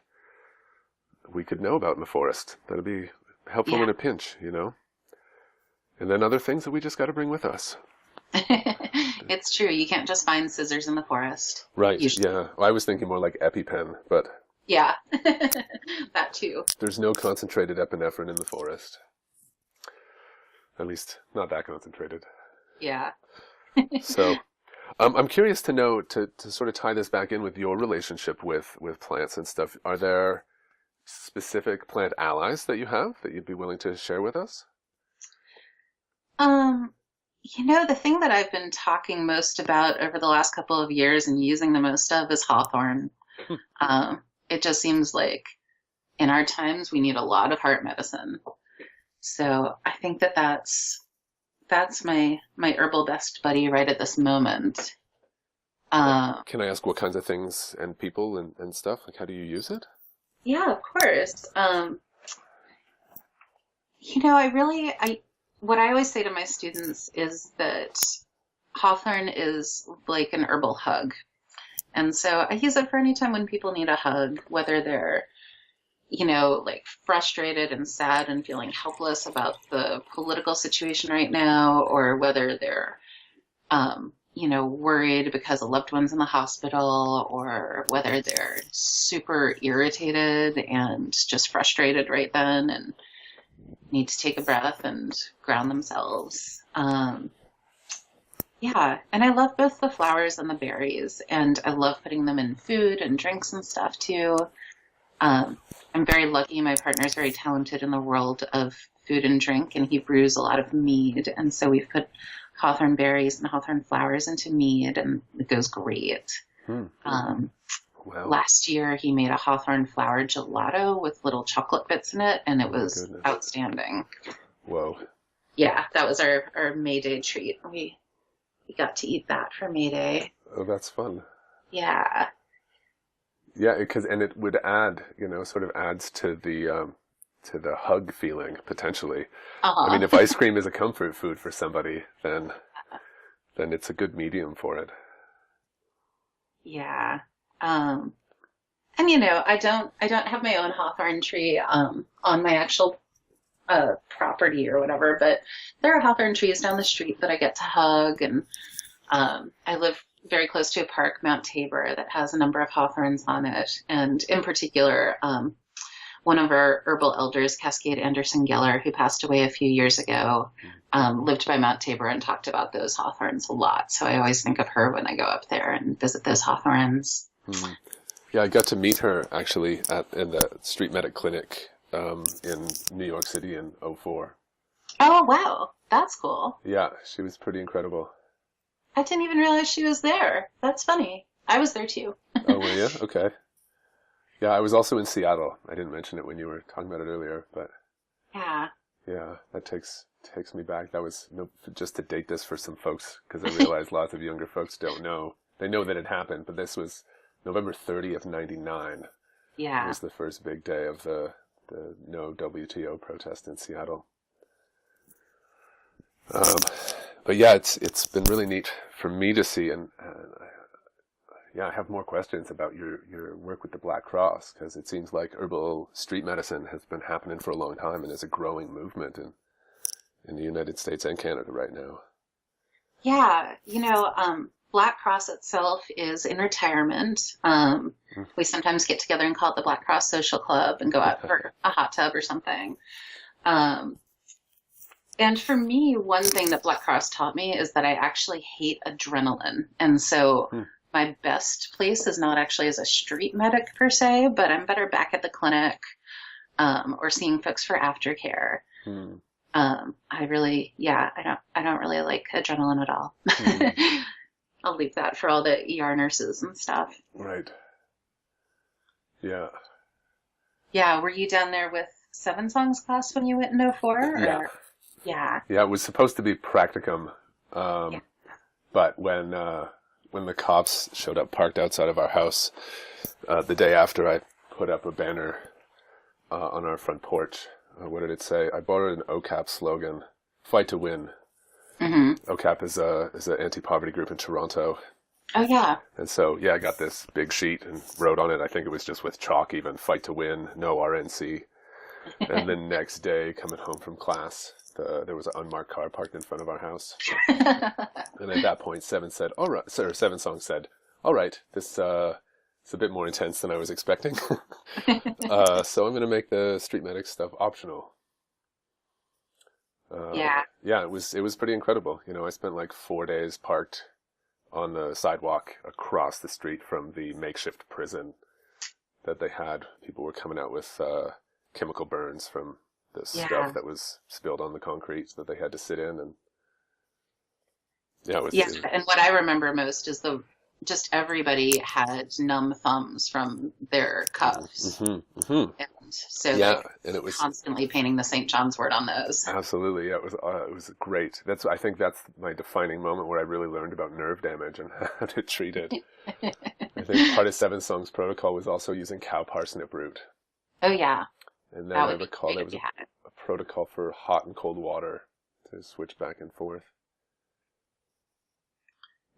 Speaker 1: we could know about in the forest that'd be helpful in a pinch, And then other things that we just got to bring with us.
Speaker 3: It's true. You can't just find scissors in the forest.
Speaker 1: Right. Yeah. Well, I was thinking more like EpiPen, but
Speaker 3: yeah, that too.
Speaker 1: There's no concentrated epinephrine in the forest. At least not that concentrated.
Speaker 3: Yeah.
Speaker 1: So I'm curious to know, to sort of tie this back in with your relationship with plants and stuff, are there specific plant allies that you have that you'd be willing to share with us?
Speaker 3: The thing that I've been talking most about over the last couple of years and using the most of is hawthorn. It just seems like in our times we need a lot of heart medicine. So I think that's my herbal best buddy right at this moment.
Speaker 1: Can I ask what kinds of things and people and stuff? Like, how do you use it?
Speaker 3: Yeah, of course. What I always say to my students is that hawthorn is like an herbal hug. And so I use it for any time when people need a hug, whether they're, like frustrated and sad and feeling helpless about the political situation right now, or whether they're, worried because a loved one's in the hospital, or whether they're super irritated and just frustrated right then and need to take a breath and ground themselves. And I love both the flowers and the berries, and I love putting them in food and drinks and stuff too. I'm very lucky. My partner's very talented in the world of food and drink, and he brews a lot of mead, and so we've put hawthorn berries and hawthorn flowers into mead, and it goes great.
Speaker 1: Wow.
Speaker 3: Last year, he made a hawthorn flower gelato with little chocolate bits in it, and it was outstanding.
Speaker 1: Whoa.
Speaker 3: Yeah, that was our May Day treat. We got to eat that for May Day.
Speaker 1: Oh, that's fun.
Speaker 3: Yeah.
Speaker 1: Yeah, and it would add, sort of adds to the hug feeling, potentially.
Speaker 3: Uh-huh.
Speaker 1: I mean, if ice cream is a comfort food for somebody, then it's a good medium for it.
Speaker 3: Yeah. And I don't have my own hawthorn tree on my actual property or whatever, but there are hawthorn trees down the street that I get to hug, and I live very close to a park, Mount Tabor, that has a number of hawthorns on it, and in particular, one of our herbal elders, Cascade Anderson Geller, who passed away a few years ago, lived by Mount Tabor and talked about those hawthorns a lot. So I always think of her when I go up there and visit those hawthorns.
Speaker 1: Yeah, I got to meet her actually in the Street Medic Clinic in New York City in '04.
Speaker 3: Oh, wow. That's cool.
Speaker 1: Yeah, she was pretty incredible.
Speaker 3: I didn't even realize she was there. That's funny. I was there too.
Speaker 1: Oh, were you? Okay. Yeah, I was also in Seattle. I didn't mention it when you were talking about it earlier, but
Speaker 3: yeah,
Speaker 1: that takes me back. That was just to date this for some folks, because I realize lots of younger folks don't know. They know that it happened, but this was November 30th, 99.
Speaker 3: Yeah,
Speaker 1: it was the first big day of the no WTO protest in Seattle. But yeah, it's been really neat for me to see, and I have more questions about your work with the Black Cross, because it seems like herbal street medicine has been happening for a long time and is a growing movement in the United States and Canada right now.
Speaker 3: Yeah, Black Cross itself is in retirement. We sometimes get together and call it the Black Cross Social Club and go out for a hot tub or something. And for me, one thing that Black Cross taught me is that I actually hate adrenaline. And so my best place is not actually as a street medic per se, but I'm better back at the clinic or seeing folks for aftercare. I don't really like adrenaline at all. I'll leave that for all the ER nurses and stuff.
Speaker 1: Right. Yeah.
Speaker 3: Yeah. Were you down there with Seven Songs class when you went in '04?
Speaker 1: Yeah.
Speaker 3: Yeah.
Speaker 1: Yeah, it was supposed to be practicum. But when the cops showed up parked outside of our house the day after, I put up a banner on our front porch. What did it say? I borrowed an OCAP slogan, "Fight to Win." OCAP is an anti-poverty group in Toronto.
Speaker 3: Oh, yeah.
Speaker 1: And so, I got this big sheet and wrote on it, I think it was just with chalk even, "Fight to Win, no RNC." And the next day, coming home from class, there was an unmarked car parked in front of our house. And at that point, Seven Songs said, "All right, this it's a bit more intense than I was expecting. So I'm going to make the street medic stuff optional." Yeah, it was pretty incredible. I spent like 4 days parked on the sidewalk across the street from the makeshift prison that they had. People were coming out with chemical burns from the stuff that was spilled on the concrete that they had to sit in, and
Speaker 3: and what I remember most is just everybody had numb thumbs from their cuffs. And so
Speaker 1: and it was
Speaker 3: constantly painting the St. John's wort on those.
Speaker 1: Absolutely. Yeah, it was great. I think that's my defining moment where I really learned about nerve damage and how to treat it. I think part of Seven Songs protocol was also using cow parsnip root.
Speaker 3: Oh yeah.
Speaker 1: And then I recall there was a protocol for hot and cold water to switch back and forth.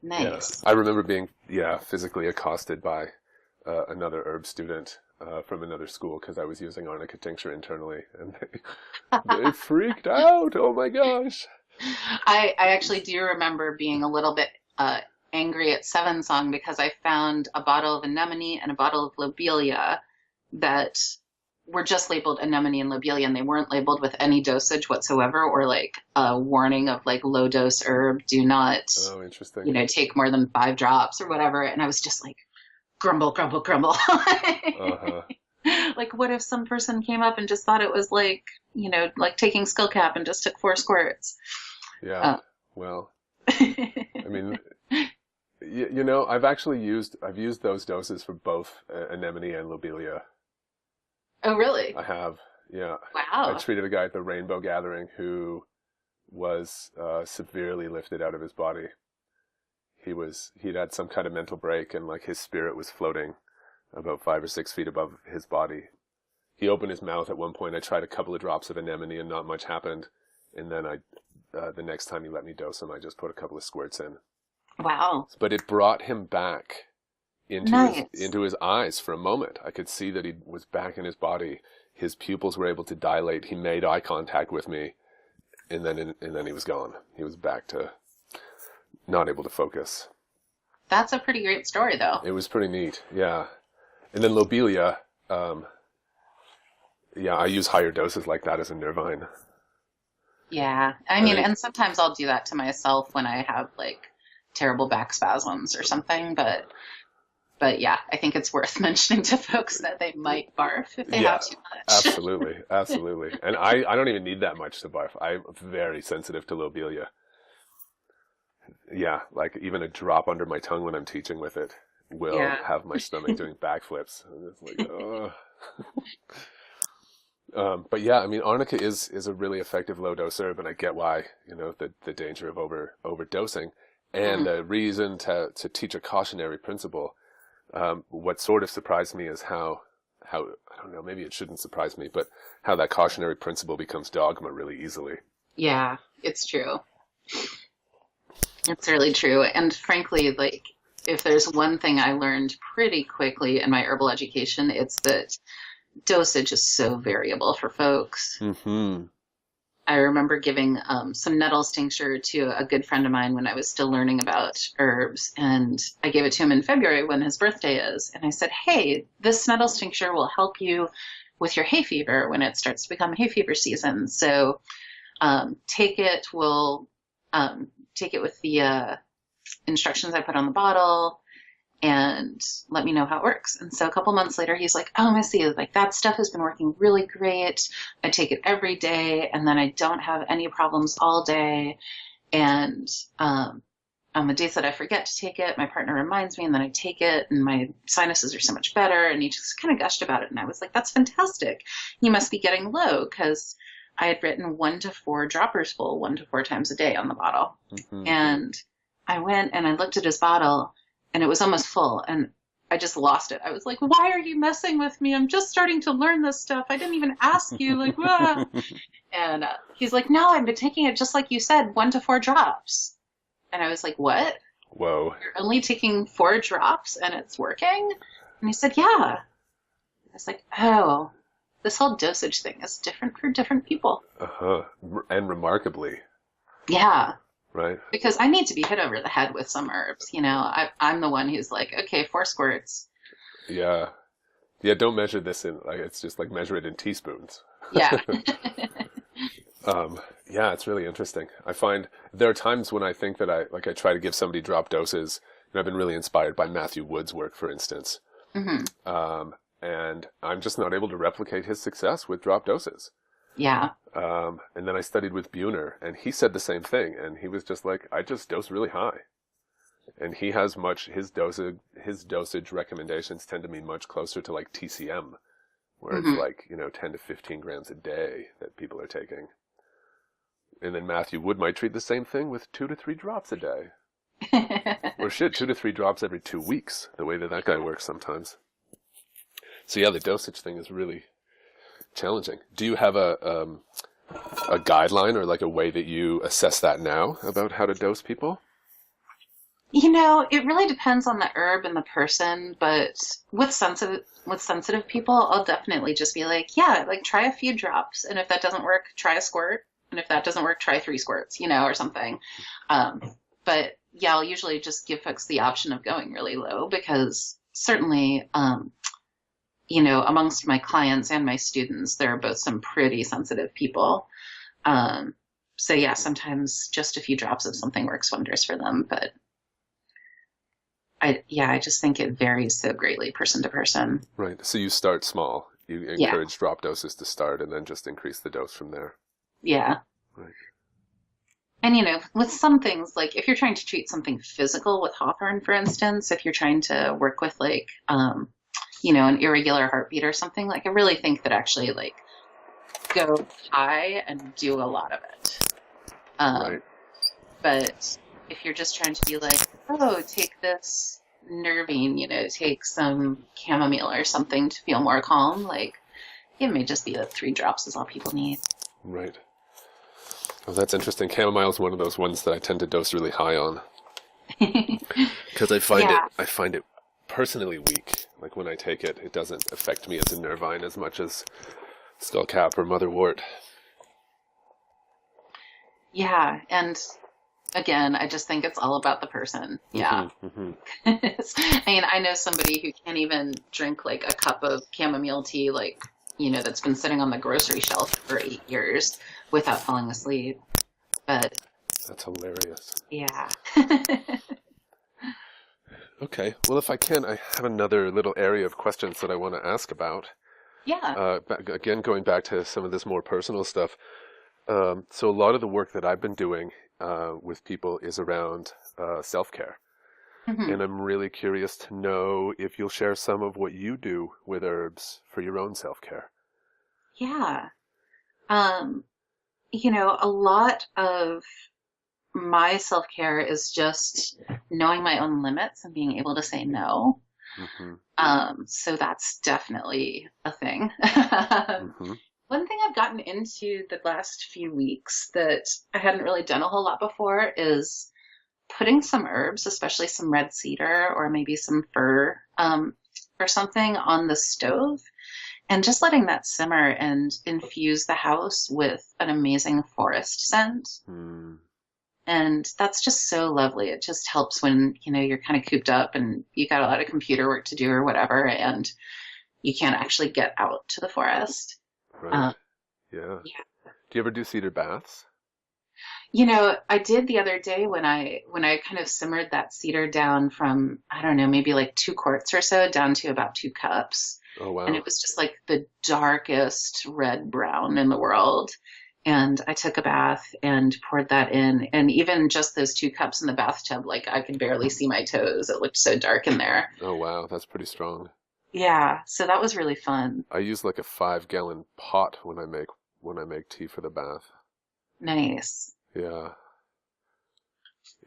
Speaker 3: Nice.
Speaker 1: Yeah. I remember being physically accosted by another herb student from another school because I was using arnica tincture internally, and they freaked out. Oh my gosh!
Speaker 3: I actually do remember being a little bit angry at Seven Song because I found a bottle of anemone and a bottle of lobelia that were just labeled anemone and lobelia, and they weren't labeled with any dosage whatsoever, or like a warning of like low dose herb, do not, take more than 5 drops or whatever. And I was just like, grumble, grumble, grumble. Like, what if some person came up and just thought it was like, like taking Skull Cap and just took 4 squirts?
Speaker 1: Yeah. Well, I mean, you know, I've used those doses for both anemone and lobelia.
Speaker 3: Oh, really?
Speaker 1: I have, yeah. I
Speaker 3: Wow.
Speaker 1: treated a guy at the Rainbow Gathering who was severely lifted out of his body. He'd had some kind of mental break, and like his spirit was floating about 5 or 6 feet above his body. He opened his mouth at one point. I tried a couple of drops of anemone and not much happened. And then the next time he let me dose him, I just put a couple of squirts in.
Speaker 3: Wow.
Speaker 1: But it brought him back
Speaker 3: Nice.
Speaker 1: into his eyes for a moment. I could see that he was back in his body. His pupils were able to dilate. He made eye contact with me, and then he was gone. He was back to not able to focus.
Speaker 3: That's a pretty great story, though.
Speaker 1: It was pretty neat, yeah. And then lobelia, yeah, I use higher doses like that as a nervine.
Speaker 3: Yeah. I mean, and sometimes I'll do that to myself when I have like terrible back spasms or something, but yeah, I think it's worth mentioning to folks that they might barf if they have too much.
Speaker 1: Absolutely, absolutely. And I don't even need that much to barf. I'm very sensitive to lobelia. Yeah, like even a drop under my tongue when I'm teaching with it will have my stomach doing backflips. And it's like, oh. But yeah, I mean, arnica is a really effective low dose herb, and I get why, you know, the danger of overdosing, and the reason to teach a cautionary principle. What sort of surprised me is how I don't know, maybe it shouldn't surprise me, but how that cautionary principle becomes dogma really easily.
Speaker 3: Yeah, it's true. It's really true. And frankly, like, if there's one thing I learned pretty quickly in my herbal education, it's that dosage is so variable for folks.
Speaker 1: Mm-hmm.
Speaker 3: I remember giving some nettles tincture to a good friend of mine when I was still learning about herbs, and I gave it to him in February when his birthday is. And I said, hey, this nettles tincture will help you with your hay fever when it starts to become hay fever season. So take it. We'll take it with the instructions I put on the bottle, and let me know how it works. And so a couple months later, he's like, oh, Missy, like that stuff has been working really great. I take it every day, and then I don't have any problems all day. And on the days that I forget to take it, my partner reminds me, and then I take it, and my sinuses are so much better. And he just kind of gushed about it. And I was like, that's fantastic. You must be getting low, because I had written 1 to 4 droppers full 1 to 4 times a day on the bottle. Mm-hmm. And I went and I looked at his bottle, and it was almost full, and I just lost it. I was like, why are you messing with me? I'm just starting to learn this stuff. I didn't even ask you. Like, ah. And he's like, no, I've been taking it just like you said, 1 to 4 drops. And I was like, what?
Speaker 1: Whoa.
Speaker 3: You're only taking 4 drops and it's working? And he said, yeah. I was like, oh, this whole dosage thing is different for different people.
Speaker 1: Uh-huh. And remarkably.
Speaker 3: Yeah.
Speaker 1: Right.
Speaker 3: Because I need to be hit over the head with some herbs. You know, I'm the one who's like, okay, 4 squirts.
Speaker 1: Yeah. Yeah, don't measure this in, like, it's just like measure it in teaspoons.
Speaker 3: Yeah.
Speaker 1: Yeah, it's really interesting. I find there are times when I think that I try to give somebody drop doses, and I've been really inspired by Matthew Wood's work, for instance. Mm-hmm. And I'm just not able to replicate his success with drop doses.
Speaker 3: Yeah.
Speaker 1: And then I studied with Buhner, and he said the same thing, and he was just like, I just dose really high. And he has his dosage recommendations tend to be much closer to like TCM, where it's like, 10 to 15 grams a day that people are taking. And then Matthew Wood might treat the same thing with 2 to 3 drops a day. Or 2 to 3 drops every 2 weeks, the way that guy works sometimes. So yeah, the dosage thing is really challenging. Do you have a guideline or like a way that you assess that now about how to dose people?
Speaker 3: It really depends on the herb and the person, but with sensitive people, I'll definitely just be like, yeah, like try a few drops, and if that doesn't work, try a squirt, and if that doesn't work, try 3 squirts, or something. But yeah, I'll usually just give folks the option of going really low, because certainly, amongst my clients and my students, there are both some pretty sensitive people. So yeah, sometimes just a few drops of something works wonders for them, but I just think it varies so greatly person to person.
Speaker 1: Right. So you start small. You encourage drop doses to start, and then just increase the dose from there.
Speaker 3: Yeah.
Speaker 1: Right.
Speaker 3: And, with some things, like if you're trying to treat something physical with hawthorn, for instance, if you're trying to work with like, an irregular heartbeat or something, like I really think that actually like go high and do a lot of it.
Speaker 1: Right.
Speaker 3: But if you're just trying to be like, oh, take this nervine, take some chamomile or something to feel more calm, like it may just be that 3 drops is all people need.
Speaker 1: Right. Oh, that's interesting. Chamomile is one of those ones that I tend to dose really high on because I find it personally weak. Like when I take it, it doesn't affect me as a nervine as much as skullcap or motherwort.
Speaker 3: Yeah, and again, I just think it's all about the person. Yeah.
Speaker 1: Mm-hmm.
Speaker 3: I mean, I know somebody who can't even drink like a cup of chamomile tea, like, that's been sitting on the grocery shelf for 8 years without falling asleep. But
Speaker 1: that's hilarious.
Speaker 3: Yeah.
Speaker 1: Okay. Well, if I can, I have another little area of questions that I want to ask about.
Speaker 3: Yeah.
Speaker 1: Again, going back to some of this more personal stuff. So a lot of the work that I've been doing with people is around self-care.
Speaker 3: Mm-hmm.
Speaker 1: And I'm really curious to know if you'll share some of what you do with herbs for your own self-care.
Speaker 3: Yeah. A lot of my self-care is just knowing my own limits and being able to say no.
Speaker 1: Mm-hmm.
Speaker 3: So that's definitely a thing.
Speaker 1: Mm-hmm.
Speaker 3: One thing I've gotten into the last few weeks that I hadn't really done a whole lot before is putting some herbs, especially some red cedar or maybe some fir or something on the stove and just letting that simmer and infuse the house with an amazing forest scent.
Speaker 1: Mm.
Speaker 3: And that's just so lovely. It just helps when, you're kind of cooped up and you got a lot of computer work to do or whatever, and you can't actually get out to the forest.
Speaker 1: Right. Yeah. Do you ever do cedar baths?
Speaker 3: I did the other day when I kind of simmered that cedar down from, I don't know, maybe like 2 quarts or so down to about 2 cups.
Speaker 1: Oh, wow.
Speaker 3: And it was just like the darkest red brown in the world. And I took a bath and poured that in. And even just those 2 cups in the bathtub, like I could barely see my toes. It looked so dark in there.
Speaker 1: Oh, wow. That's pretty strong.
Speaker 3: Yeah. So that was really fun.
Speaker 1: I use like a 5-gallon pot when I make tea for the bath.
Speaker 3: Nice.
Speaker 1: Yeah.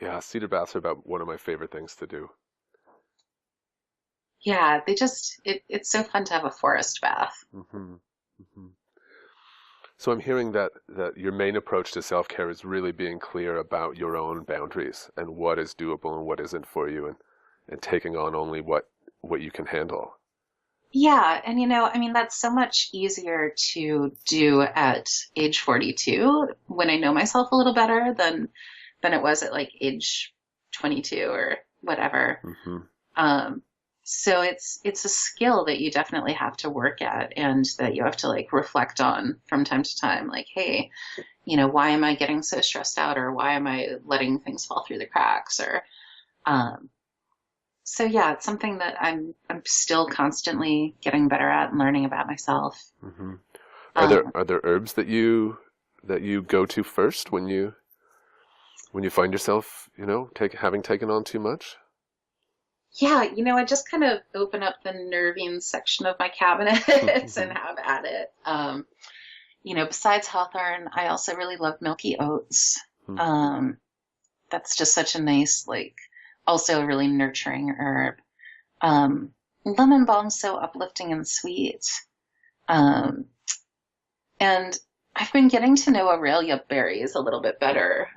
Speaker 1: Yeah, cedar baths are about one of my favorite things to do.
Speaker 3: Yeah, it's so fun to have a forest bath.
Speaker 1: Mm-hmm. Mm-hmm. So I'm hearing that your main approach to self-care is really being clear about your own boundaries and what is doable and what isn't for you and taking on only what you can handle.
Speaker 3: Yeah, and that's so much easier to do at age 42 when I know myself a little better than it was at like age 22 or whatever.
Speaker 1: Mm-hmm.
Speaker 3: So it's a skill that you definitely have to work at and that you have to like reflect on from time to time. Like, hey, why am I getting so stressed out, or why am I letting things fall through the cracks, or so yeah, it's something that I'm still constantly getting better at and learning about myself.
Speaker 1: Mm-hmm. Are there herbs that you go to first when you find yourself, having taken on too much?
Speaker 3: Yeah, I just kind of open up the nervine section of my cabinet and have at it. Besides hawthorn, I also really love milky oats.
Speaker 1: Mm-hmm.
Speaker 3: That's just such a nice, like, also a really nurturing herb. Lemon balm's so uplifting and sweet. And I've been getting to know Aurelia berries a little bit better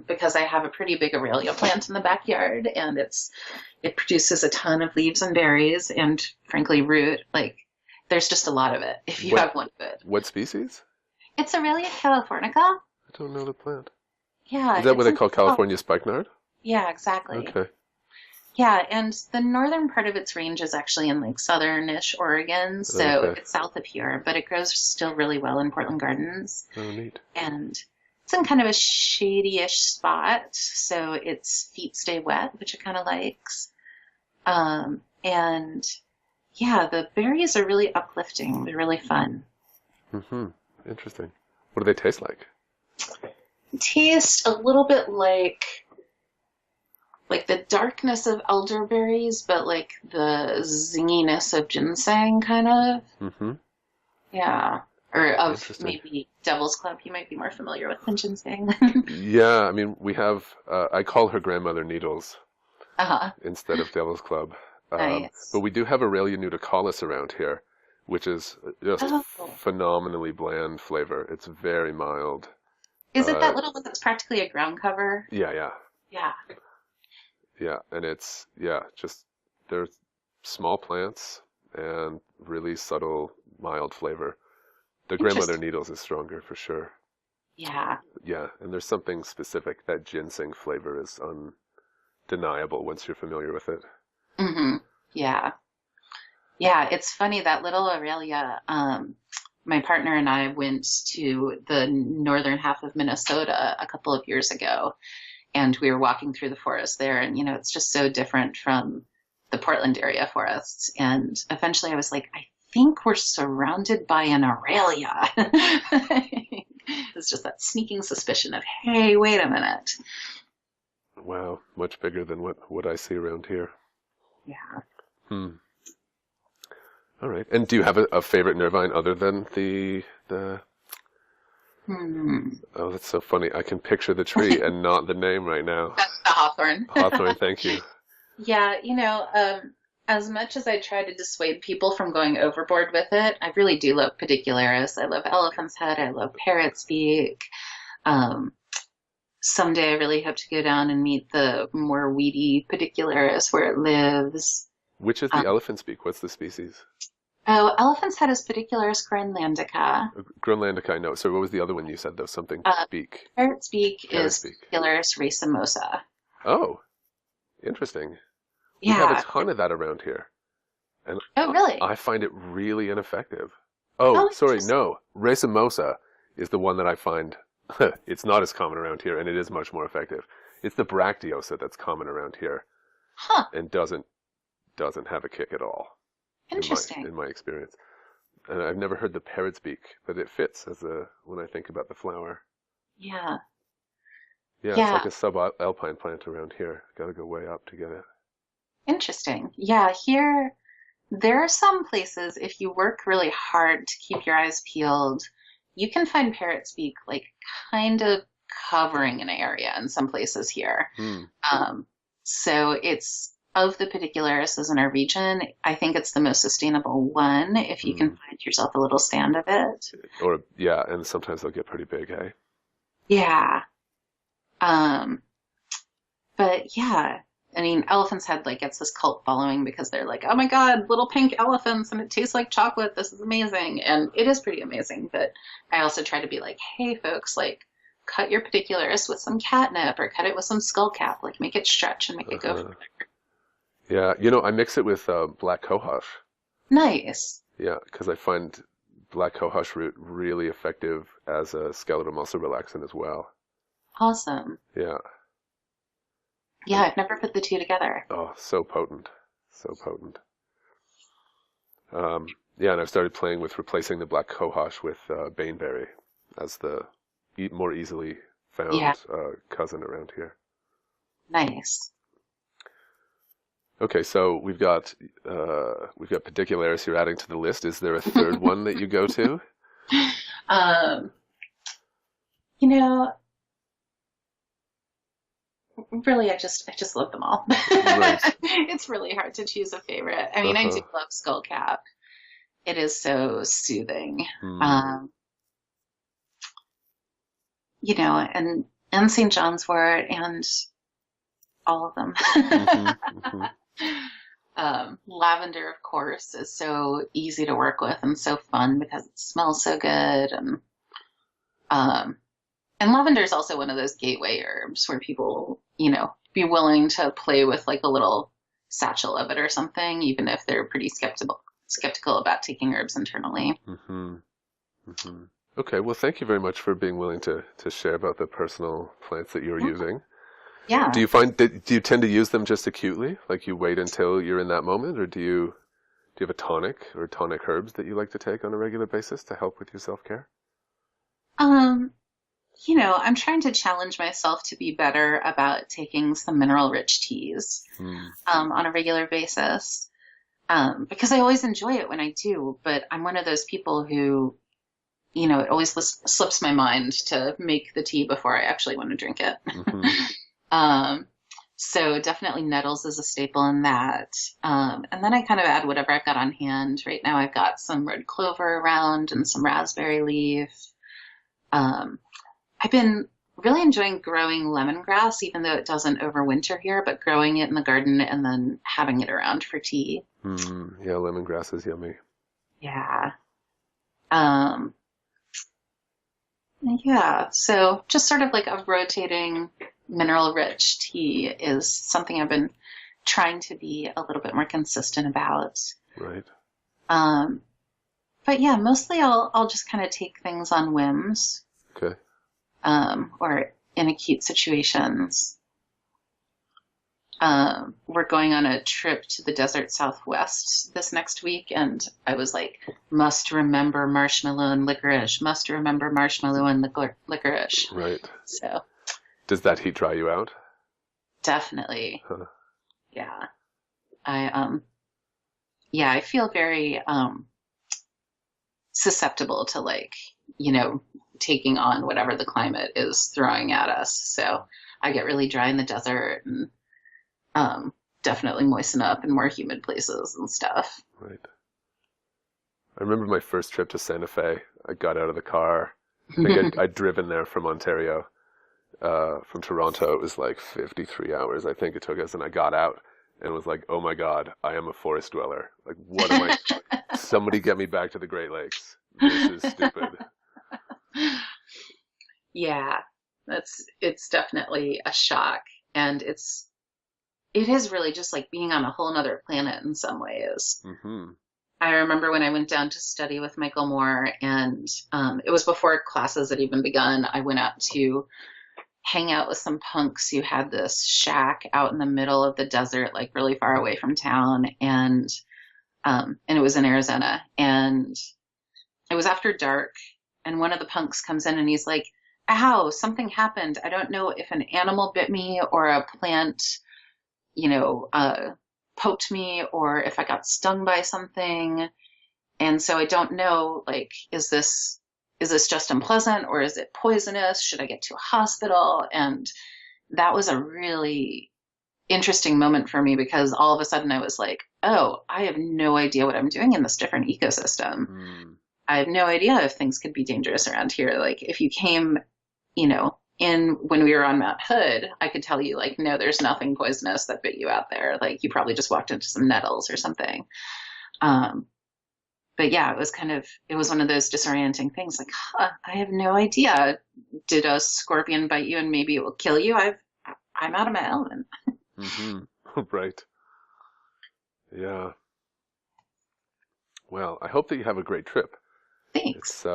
Speaker 3: because I have a pretty big Aurelia plant in the backyard, and it produces a ton of leaves and berries and, frankly, root. Like, there's just a lot of it if you have one of it.
Speaker 1: What species?
Speaker 3: It's Aurelia californica.
Speaker 1: I don't know the plant.
Speaker 3: Yeah.
Speaker 1: Is that what they call California spikenard?
Speaker 3: Yeah, exactly.
Speaker 1: Okay.
Speaker 3: Yeah, and the northern part of its range is actually in like southern-ish Oregon, so it's south of here, but it grows still really well in Portland Gardens.
Speaker 1: Oh, neat.
Speaker 3: And it's in kind of a shady-ish spot, so its feet stay wet, which it kind of likes. And yeah, the berries are really uplifting. They're really fun.
Speaker 1: Mm-hmm. Interesting. What do they taste like?
Speaker 3: taste a little bit like the darkness of elderberries, but like the zinginess of ginseng, kind of.
Speaker 1: Mm-hmm.
Speaker 3: Yeah. Or of
Speaker 1: Interesting.
Speaker 3: maybe Devil's Club. You might be more familiar with than ginseng.
Speaker 1: Yeah, I mean, we have, I call her grandmother Needles
Speaker 3: Uh-huh.
Speaker 1: instead of Devil's Club. But
Speaker 3: Nice.
Speaker 1: we do have Aurelia nudicalis around here, which is just
Speaker 3: Oh.
Speaker 1: phenomenally bland flavor. It's very mild.
Speaker 3: Is it
Speaker 1: Uh,
Speaker 3: that little one that's practically a ground cover?
Speaker 1: yeah, yeah,
Speaker 3: Yeah.
Speaker 1: yeah. And it's, yeah, just, they're small plants and really subtle, mild flavor. The grandmother
Speaker 3: Interesting.
Speaker 1: Needles is stronger for sure.
Speaker 3: Yeah.
Speaker 1: Yeah, and there's something specific. That ginseng flavor is undeniable once you're familiar with it.
Speaker 3: Hmm. Yeah. Yeah. It's funny that little Aurelia, my partner and I went to the northern half of Minnesota a couple of years ago, and we were walking through the forest there, and it's just so different from the Portland area forests. And eventually I was like, I think we're surrounded by an Aurelia. It's just that sneaking suspicion of, hey, wait a minute.
Speaker 1: Wow, much bigger than what I see around here.
Speaker 3: Yeah.
Speaker 1: Hmm. All right. And do you have a favorite nervine other than the?
Speaker 3: Hmm.
Speaker 1: Oh, that's so funny. I can picture the tree and not the name right now.
Speaker 3: That's the hawthorn.
Speaker 1: Hawthorn, thank you.
Speaker 3: Yeah, as much as I try to dissuade people from going overboard with it, I really do love pedicularis. I love elephant's head. I love parrot's beak. Um, Someday I really hope to go down and meet the more weedy pedicularis where it lives.
Speaker 1: Which is the
Speaker 3: Um,
Speaker 1: elephant's beak? What's the species?
Speaker 3: oh, elephant's head is pedicularis groenlandica.
Speaker 1: Groenlandica, I know. So what was the other one you said though? Something
Speaker 3: Uh,
Speaker 1: beak.
Speaker 3: Parrot's beak
Speaker 1: Parrot's
Speaker 3: is
Speaker 1: beak.
Speaker 3: pedicularis racemosa.
Speaker 1: Oh, interesting. We have a
Speaker 3: Yeah.
Speaker 1: ton of that around here, and
Speaker 3: Oh, really?
Speaker 1: I find it really ineffective. Oh,
Speaker 3: Oh,
Speaker 1: sorry,
Speaker 3: interesting.
Speaker 1: no. Racemosa is the one that I find it's not as common around here, and it is much more effective. It's the Bracteosa that's common around here
Speaker 3: Huh.
Speaker 1: and doesn't have a kick at all
Speaker 3: Interesting.
Speaker 1: in my experience. And I've never heard the parrot's beak, but it fits as a when I think about the flower.
Speaker 3: Yeah.
Speaker 1: Yeah, it's
Speaker 3: Yeah.
Speaker 1: like a subalpine plant around here. Got to go way up to get it.
Speaker 3: Interesting. Yeah, here there are some places if you work really hard to keep your eyes peeled, you can find parrot's beak like kind of covering an area in some places here.
Speaker 1: Hmm.
Speaker 3: So it's of the pedicularis in our region, I think it's the most sustainable one if you can
Speaker 1: Hmm.
Speaker 3: find yourself a little stand of it.
Speaker 1: Or yeah, and sometimes they'll get pretty big, hey?
Speaker 3: Yeah. Um, but yeah, I mean, elephant's head like gets this cult following because they're like, oh my God, little pink elephants and it tastes like chocolate. This is amazing. And it is pretty amazing. But I also try to be like, hey folks, like cut your pedicularis with some catnip or cut it with some skullcap, like make it stretch and make it go
Speaker 1: Uh-huh.
Speaker 3: further.
Speaker 1: Yeah, I mix it with black cohosh.
Speaker 3: Nice.
Speaker 1: Yeah, because I find black cohosh root really effective as a skeletal muscle relaxant as well.
Speaker 3: Awesome.
Speaker 1: Yeah.
Speaker 3: Yeah, I've never put the two together.
Speaker 1: Oh, so potent. So potent. Yeah, and I've started playing with replacing the black cohosh with baneberry as the more easily found
Speaker 3: Yeah,
Speaker 1: cousin around here.
Speaker 3: nice.
Speaker 1: Okay, so we've got pedicularis you're adding to the list. Is there a third one that you go to?
Speaker 3: Um, you know, really, I just love them all.
Speaker 1: Right.
Speaker 3: It's really hard to choose a favorite. I mean, I do
Speaker 1: Uh-huh.
Speaker 3: love Skullcap. It is so soothing.
Speaker 1: Hmm.
Speaker 3: Um, and St. John's wort and all of them.
Speaker 1: Mm-hmm. Mm-hmm.
Speaker 3: Lavender, of course, is so easy to work with and so fun because it smells so good. Um, and lavender is also one of those gateway herbs where people, be willing to play with like a little satchel of it or something, even if they're pretty skeptical about taking herbs internally.
Speaker 1: Mm-hmm. Mm-hmm. Okay, well, thank you very much for being willing to share about the personal plants that you're
Speaker 3: Yeah.
Speaker 1: using.
Speaker 3: Yeah.
Speaker 1: Do you tend to use them just acutely, like you wait until you're in that moment, or do you have a tonic or tonic herbs that you like to take on a regular basis to help with your self-care?
Speaker 3: Um, I'm trying to challenge myself to be better about taking some mineral-rich teas on a regular basis, because I always enjoy it when I do. But I'm one of those people who, it always slips my mind to make the tea before I actually want to drink it. So definitely nettles is a staple in that. And then I kind of add whatever I've got on hand. Right now I've got some red clover around and some raspberry leaf. I've been really enjoying growing lemongrass, even though it doesn't overwinter here, but growing it in the garden and then having it around for tea.
Speaker 1: Yeah, lemongrass is yummy.
Speaker 3: Yeah. Yeah, so just sort of like a rotating mineral-rich tea is something I've been trying to be a little bit more consistent about.
Speaker 1: Right.
Speaker 3: But yeah, mostly I'll just kind of take things on whims.
Speaker 1: Okay.
Speaker 3: Or in acute situations. We're going on a trip to the desert Southwest this next week, and I was like, must remember marshmallow and licorice, must remember marshmallow and licorice.
Speaker 1: Right.
Speaker 3: So.
Speaker 1: Does that heat dry you out?
Speaker 3: Definitely.
Speaker 1: Huh.
Speaker 3: Yeah. I feel very, susceptible to taking on whatever the climate is throwing at us. So I get really dry in the desert and definitely moisten up in more humid places and stuff.
Speaker 1: Right. I remember my first trip to Santa Fe. I got out of the car. I think I'd driven there from Ontario. From Toronto, it was like 53 hours, I think it took us, and I got out and was like, oh my God, I am a forest dweller. Like, what am I? Somebody get me back to the Great Lakes. This is stupid.
Speaker 3: Yeah, it's definitely a shock, and it is really just like being on a whole nother planet in some ways.
Speaker 1: Mm-hmm.
Speaker 3: I remember when I went down to study with Michael Moore, and it was before classes had even begun. I went out to hang out with some punks who had this shack out in the middle of the desert, like really far away from town, and it was in Arizona, and it was after dark, and one of the punks comes in and he's like, ow, something happened. I don't know if an animal bit me or a plant, poked me, or if I got stung by something. And so I don't know, like, is this just unpleasant, or is it poisonous? Should I get to a hospital? And that was a really interesting moment for me, because all of a sudden I was like, oh, I have no idea what I'm doing in this different ecosystem. I have no idea if things could be dangerous around here. Like, if you came, in when we were on Mount Hood, I could tell you, like, no, there's nothing poisonous that bit you out there. Like, you probably just walked into some nettles or something. But yeah, it was one of those disorienting things, like, I have no idea. Did a scorpion bite you and maybe it will kill you? I'm out of my element.
Speaker 1: Mm-hmm. Right. Yeah. Well, I hope that you have a great trip.
Speaker 3: Thanks.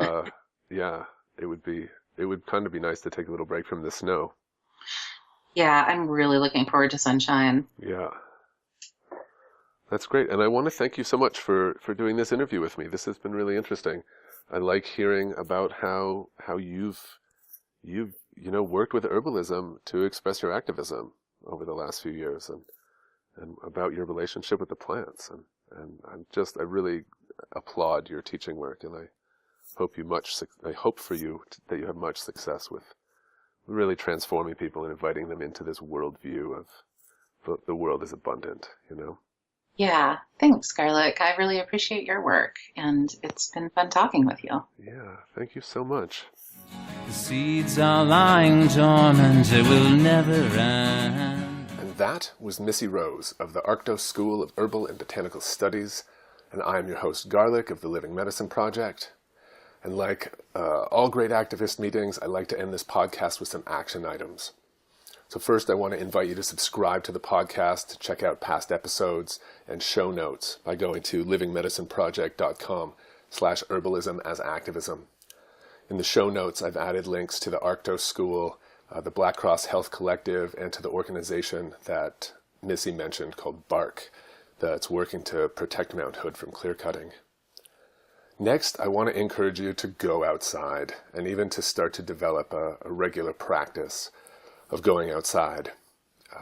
Speaker 1: Yeah, it would kind of be nice to take a little break from the snow.
Speaker 3: Yeah, I'm really looking forward to sunshine.
Speaker 1: Yeah. That's great. And I want to thank you so much for doing this interview with me. This has been really interesting. I like hearing about how you've worked with herbalism to express your activism over the last few years, and about your relationship with the plants. And I really applaud your teaching work, and I hope for you that you have much success with really transforming people and inviting them into this worldview of the world is abundant,
Speaker 3: Yeah, thanks, Garlic. I really appreciate your work, and it's been fun talking with you.
Speaker 1: Yeah, thank you so much.
Speaker 2: The seeds are lying dormant, it will never end.
Speaker 1: And that was Missy Rohs of the Arctos School of Herbal and Botanical Studies, and I am your host, Garlic, of the Living Medicine Project. And like all great activist meetings, I like to end this podcast with some action items. So first, I want to invite you to subscribe to the podcast, to check out past episodes and show notes by going to livingmedicineproject.com/herbalism-as-activism. In the show notes, I've added links to the Arctos School, the Black Cross Health Collective, and to the organization that Missy mentioned called BARC, that's working to protect Mount Hood from clear cutting. Next, I want to encourage you to go outside and even to start to develop a regular practice of going outside,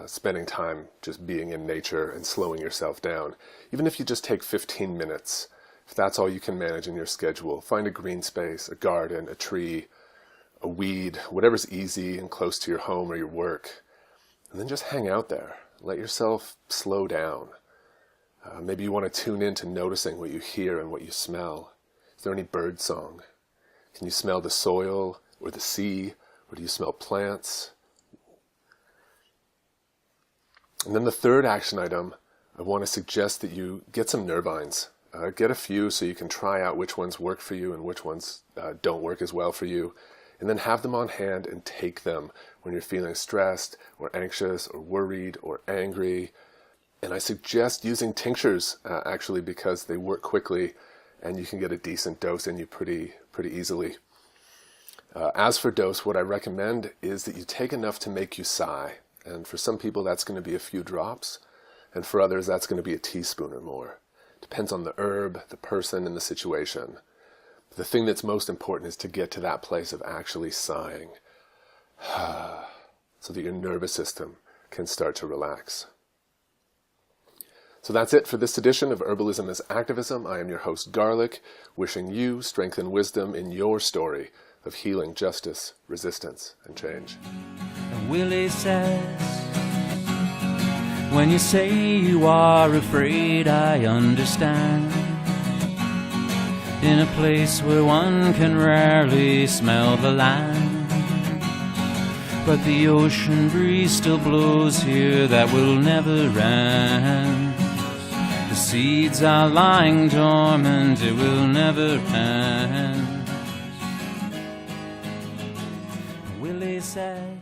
Speaker 1: spending time just being in nature and slowing yourself down. Even if you just take 15 minutes, if that's all you can manage in your schedule, find a green space, a garden, a tree, a weed, whatever's easy and close to your home or your work, and then just hang out there. Let yourself slow down. Maybe you want to tune in to noticing what you hear and what you smell. Is there any bird song? Can you smell the soil or the sea, or do you smell plants? And then the third action item, I want to suggest that you get some Nervines. Get a few so you can try out which ones work for you and which ones don't work as well for you. And then have them on hand and take them when you're feeling stressed or anxious or worried or angry. And I suggest using tinctures actually, because they work quickly and you can get a decent dose in you pretty easily. As for dose, what I recommend is that you take enough to make you sigh. And for some people that's going to be a few drops, and for others that's going to be a teaspoon or more. Depends on the herb, the person, and the situation. The thing that's most important is to get to that place of actually sighing so that your nervous system can start to relax. So that's it for this edition of Herbalism as Activism. I am your host, Garlic, wishing you strength and wisdom in your story of healing, justice, resistance, and change.
Speaker 2: Willie says, when you say you are afraid, I understand. In a place where one can rarely smell the land, but the ocean breeze still blows here that will never end. The seeds are lying dormant, it will never end. Willie says,